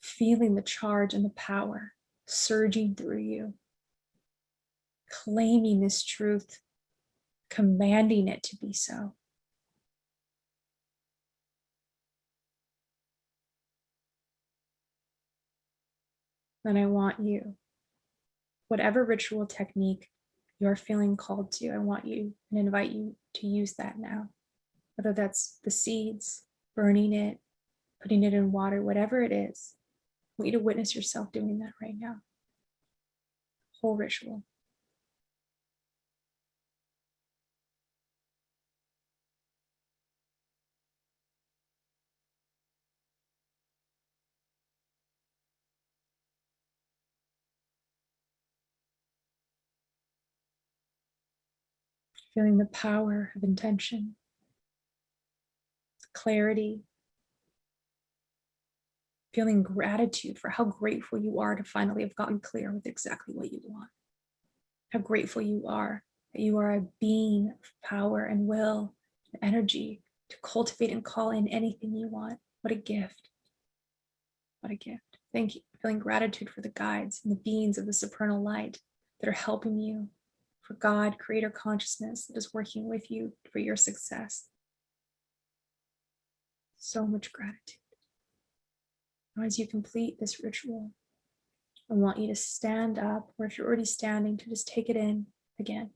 Feeling the charge and the power surging through you. Claiming this truth, commanding it to be so. And I want you, whatever ritual technique you're feeling called to, I want you and invite you to use that now. Whether that's the seeds, burning it, putting it in water, whatever it is, I want you to witness yourself doing that right now. Whole ritual. Feeling the power of intention, clarity, feeling gratitude for how grateful you are to finally have gotten clear with exactly what you want. How grateful you are that you are a being of power and will and energy to cultivate and call in anything you want. What a gift. What a gift. Thank you. Feeling gratitude for the guides and the beings of the supernal light that are helping you, for God, creator consciousness that is working with you for your success. So much gratitude. Now, as you complete this ritual, I want you to stand up, or if you're already standing, to just take it in again.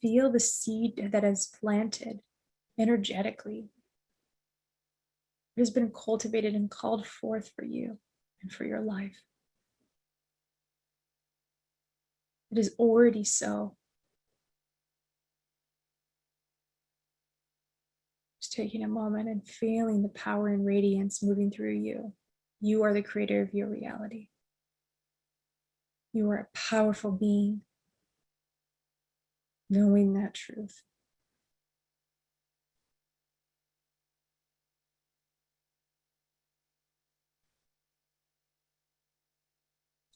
Feel the seed that is planted energetically. It has been cultivated and called forth for you and for your life. It is already so. Just taking a moment and feeling the power and radiance moving through you. You are the creator of your reality. You are a powerful being. Knowing that truth.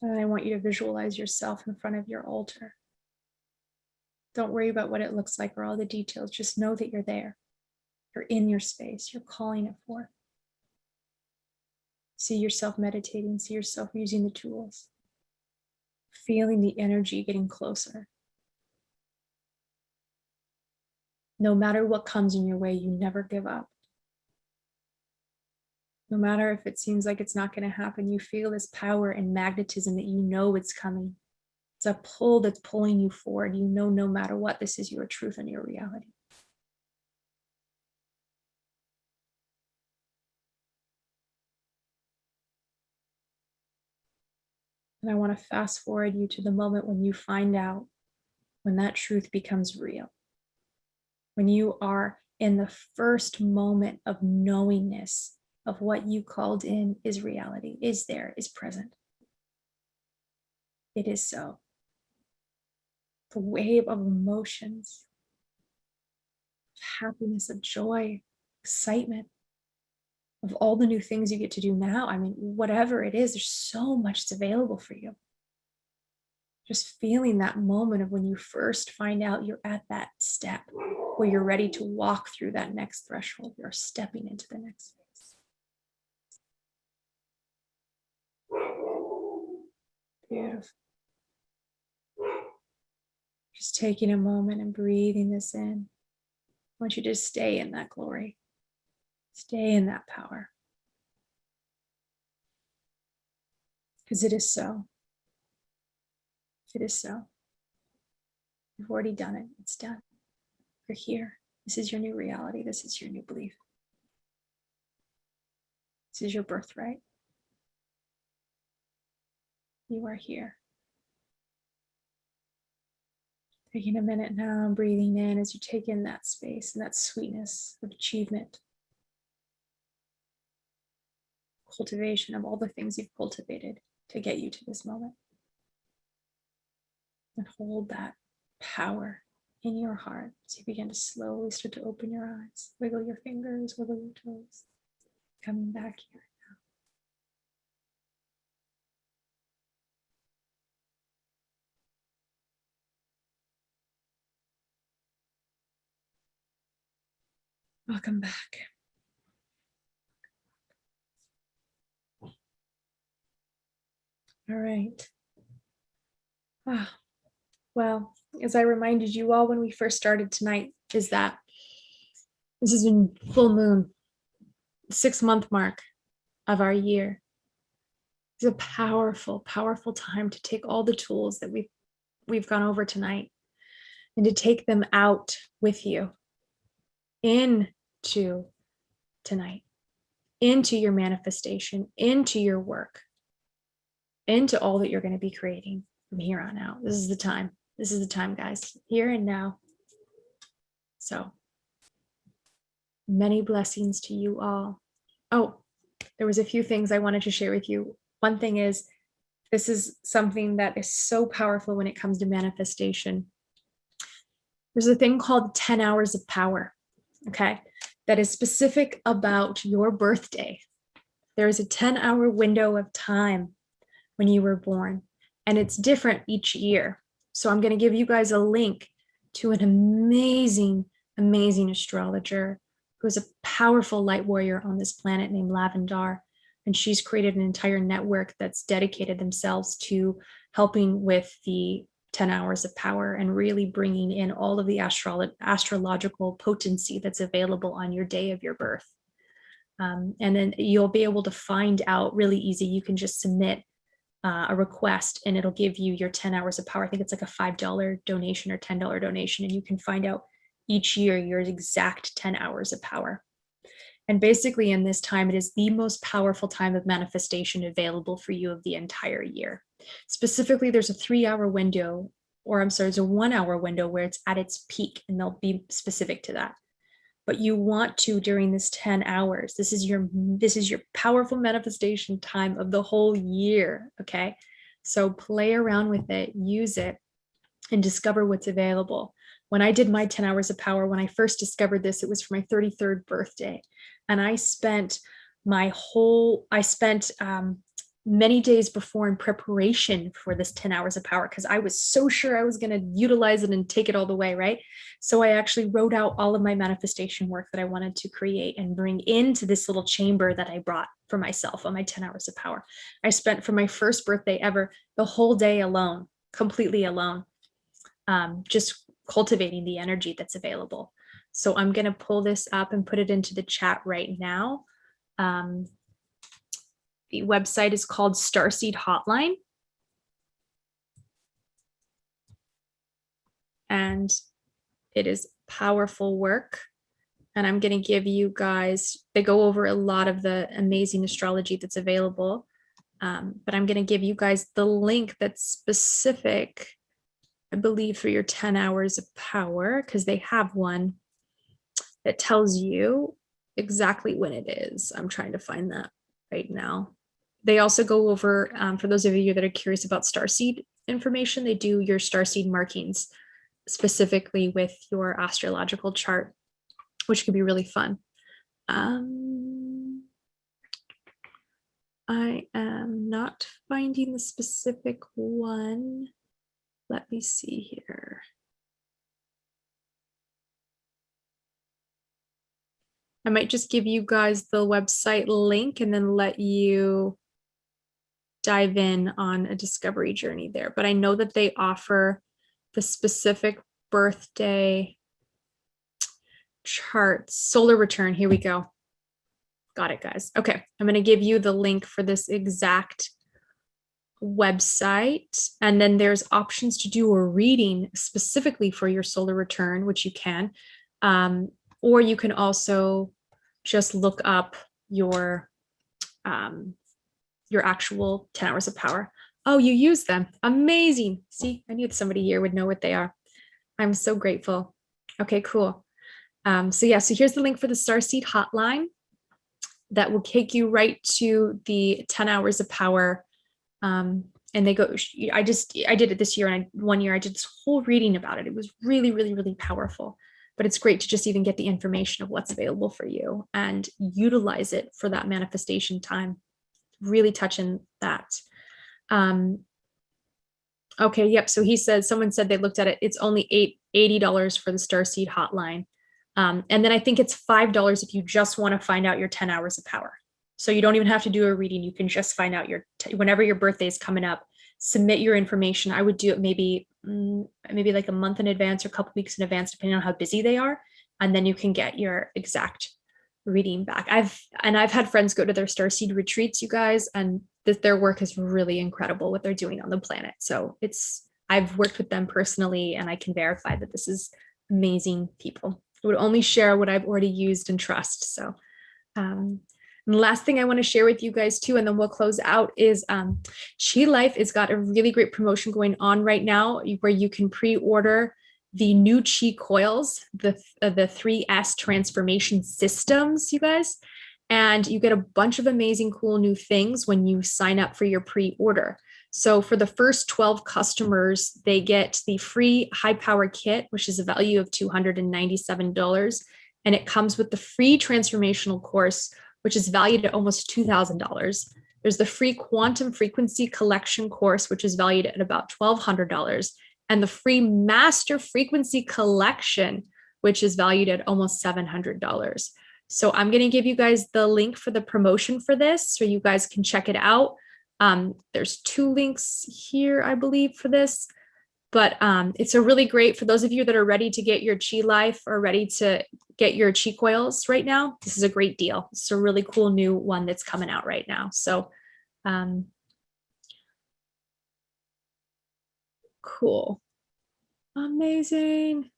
And I want you to visualize yourself in front of your altar. Don't worry about what it looks like or all the details. Just know that you're there. You're in your space. You're calling it forth. See yourself meditating. See yourself using the tools. Feeling the energy getting closer. No matter what comes in your way, you never give up. No matter if it seems like it's not going to happen, you feel this power and magnetism that you know it's coming. It's a pull that's pulling you forward. You know, no matter what, this is your truth and your reality. And I want to fast forward you to the moment when you find out, when that truth becomes real. When you are in the first moment of knowingness of what you called in is reality, is there, is present. It is so. The wave of emotions, happiness, of joy, excitement, of all the new things you get to do now. I mean, whatever it is, there's so much that's available for you. Just feeling that moment of when you first find out you're at that step where you're ready to walk through that next threshold. You're stepping into the next phase. Beautiful. Just taking a moment and breathing this in. I want you to stay in that glory. Stay in that power. Because it is so. It is so. You've already done it. It's done. You're here. This is your new reality. This is your new belief. This is your birthright. You are here. Taking a minute now and breathing in as you take in that space and that sweetness of achievement. Cultivation of all the things you've cultivated to get you to this moment. And hold that power in your heart as you begin to slowly start to open your eyes. Wiggle your fingers, wiggle your toes. Coming back here now. Welcome back. All right. Well, as I reminded you all when we first started tonight, is that this is in full moon, 6-month mark of our year. It's a powerful, powerful time to take all the tools that we've gone over tonight and to take them out with you into tonight, into your manifestation, into your work, into all that you're going to be creating from here on out. This is the time. This is the time, guys, here and now. So many blessings to you all. Oh, there was a few things I wanted to share with you. One thing is, this is something that is so powerful when it comes to manifestation. There's a thing called 10 hours of power, okay, that is specific about your birthday. There is a 10-hour window of time when you were born, and it's different each year. So I'm going to give you guys a link to an amazing, amazing astrologer who's a powerful light warrior on this planet named Lavendar. And she's created an entire network that's dedicated themselves to helping with the 10 hours of power and really bringing in all of the astrological potency that's available on your day of your birth. And then you'll be able to find out really easy. You can just submit a request and it'll give you your 10 hours of power. I think it's like a $5 donation or $10 donation, and you can find out each year your exact 10 hours of power. And basically in this time, it is the most powerful time of manifestation available for you of the entire year. Specifically, there's a 3-hour window, or I'm sorry, there's a 1-hour window where it's at its peak, and they'll be specific to that. But you want to, during this 10 hours, this is your powerful manifestation time of the whole year, okay? So play around with it, use it, and discover what's available. When I did my 10 hours of power, when I first discovered this, it was for my 33rd birthday. And I spent many days before in preparation for this 10 hours of power because I was so sure I was going to utilize it and take it all the way, right? So I actually wrote out all of my manifestation work that I wanted to create and bring into this little chamber that I brought for myself on my 10 hours of power. I spent for my first birthday ever the whole day alone, completely alone, just cultivating the energy that's available. So I'm going to pull this up and put it into the chat right now. The website is called Starseed Hotline. And it is powerful work. And I'm going to give you guys, they go over a lot of the amazing astrology that's available. But I'm going to give you guys the link that's specific, I believe, for your 10 hours of power, because they have one that tells you exactly when it is. I'm trying to find that right now. They also go over, for those of you that are curious about starseed information, they do your starseed markings specifically with your astrological chart, which could be really fun. I am not finding the specific one. Let me see here. I might just give you guys the website link and then let you dive in on a discovery journey there. But I know that they offer the specific birthday charts, solar return. Here we go. Got it, guys. Okay, I'm going to give you the link for this exact website. And then there's options to do a reading specifically for your solar return, which you can. Or you can also just look up your actual 10 hours of power. Oh, you use them. Amazing. See, I knew somebody here would know what they are. I'm so grateful. Okay, cool. So here's the link for the Starseed Hotline that will take you right to the 10 hours of power. And they go, I did it this year, and one year I did this whole reading about it. It was really, really, really powerful. But it's great to just even get the information of what's available for you and utilize it for that manifestation time. Really touching that. Okay, yep. So he says, someone said they looked at it. It's only $80 for the Starseed Hotline. And then I think it's $5 if you just want to find out your 10 hours of power. So you don't even have to do a reading. You can just find out whenever your birthday is coming up, submit your information. I would do it maybe like a month in advance or a couple weeks in advance, depending on how busy they are. And then you can get your exact reading back. I've had friends go to their starseed retreats, you guys, and their work is really incredible what they're doing on the planet. So I've worked with them personally, and I can verify that this is amazing people. I would only share what I've already used and trust. So and the last thing I want to share with you guys too, and then we'll close out, is Chi Life has got a really great promotion going on right now where you can pre-order the new Chi coils, the 3S transformation systems, you guys. And you get a bunch of amazing, cool new things when you sign up for your pre-order. So for the first 12 customers, they get the free high power kit, which is a value of $297. And it comes with the free transformational course, which is valued at almost $2,000. There's the free quantum frequency collection course, which is valued at about $1,200. And the free master frequency collection, which is valued at almost $700. So I'm going to give you guys the link for the promotion for this, so you guys can check it out. There's 2 links here, I believe, for this, but it's a really great, for those of you that are ready to get your Chi Life or ready to get your Chi coils right now, this is a great deal. It's a really cool new one that's coming out right now. So cool. Amazing.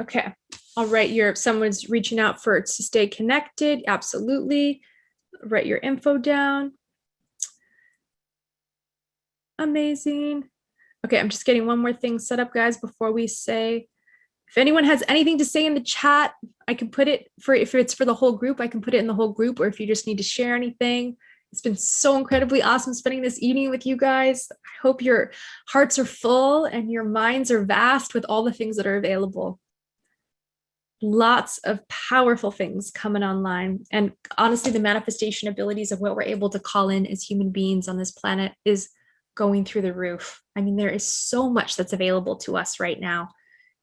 Okay. I'll write someone's reaching out to stay connected. Absolutely. Write your info down. Amazing. Okay, I'm just getting one more thing set up, guys, before we say, if anyone has anything to say in the chat, I can put it if it's for the whole group, I can put it in the whole group, or if you just need to share anything, It's been so incredibly awesome spending this evening with you guys. I hope your hearts are full and your minds are vast with all the things that are available. Lots of powerful things coming online. And honestly, the manifestation abilities of what we're able to call in as human beings on this planet is going through the roof. I mean, there is so much that's available to us right now.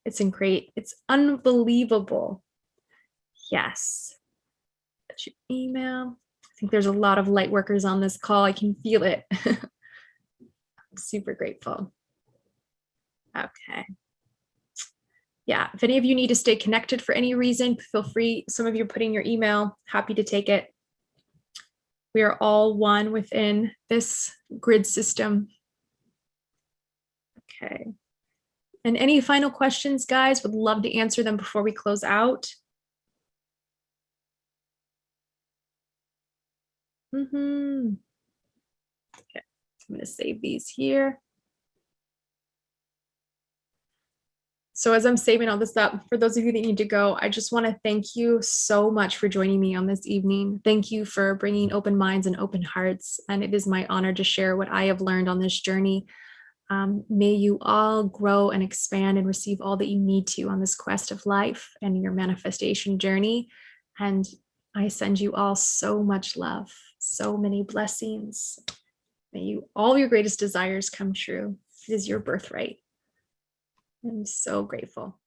It's great. It's unbelievable. Yes. That's your email. I think there's a lot of light workers on this call. I can feel it. I'm super grateful. Okay. Yeah, if any of you need to stay connected for any reason, feel free. Some of you are putting your email, happy to take it. We are all one within this grid system. Okay. And any final questions, guys? Would love to answer them before we close out. Okay, I'm going to save these here. So as I'm saving all this up, for those of you that need to go, I just want to thank you so much for joining me on this evening. Thank you for bringing open minds and open hearts. And it is my honor to share what I have learned on this journey. May you all grow and expand and receive all that you need to on this quest of life and your manifestation journey. And I send you all so much love, so many blessings. May you all your greatest desires come true. It is your birthright. I'm so grateful.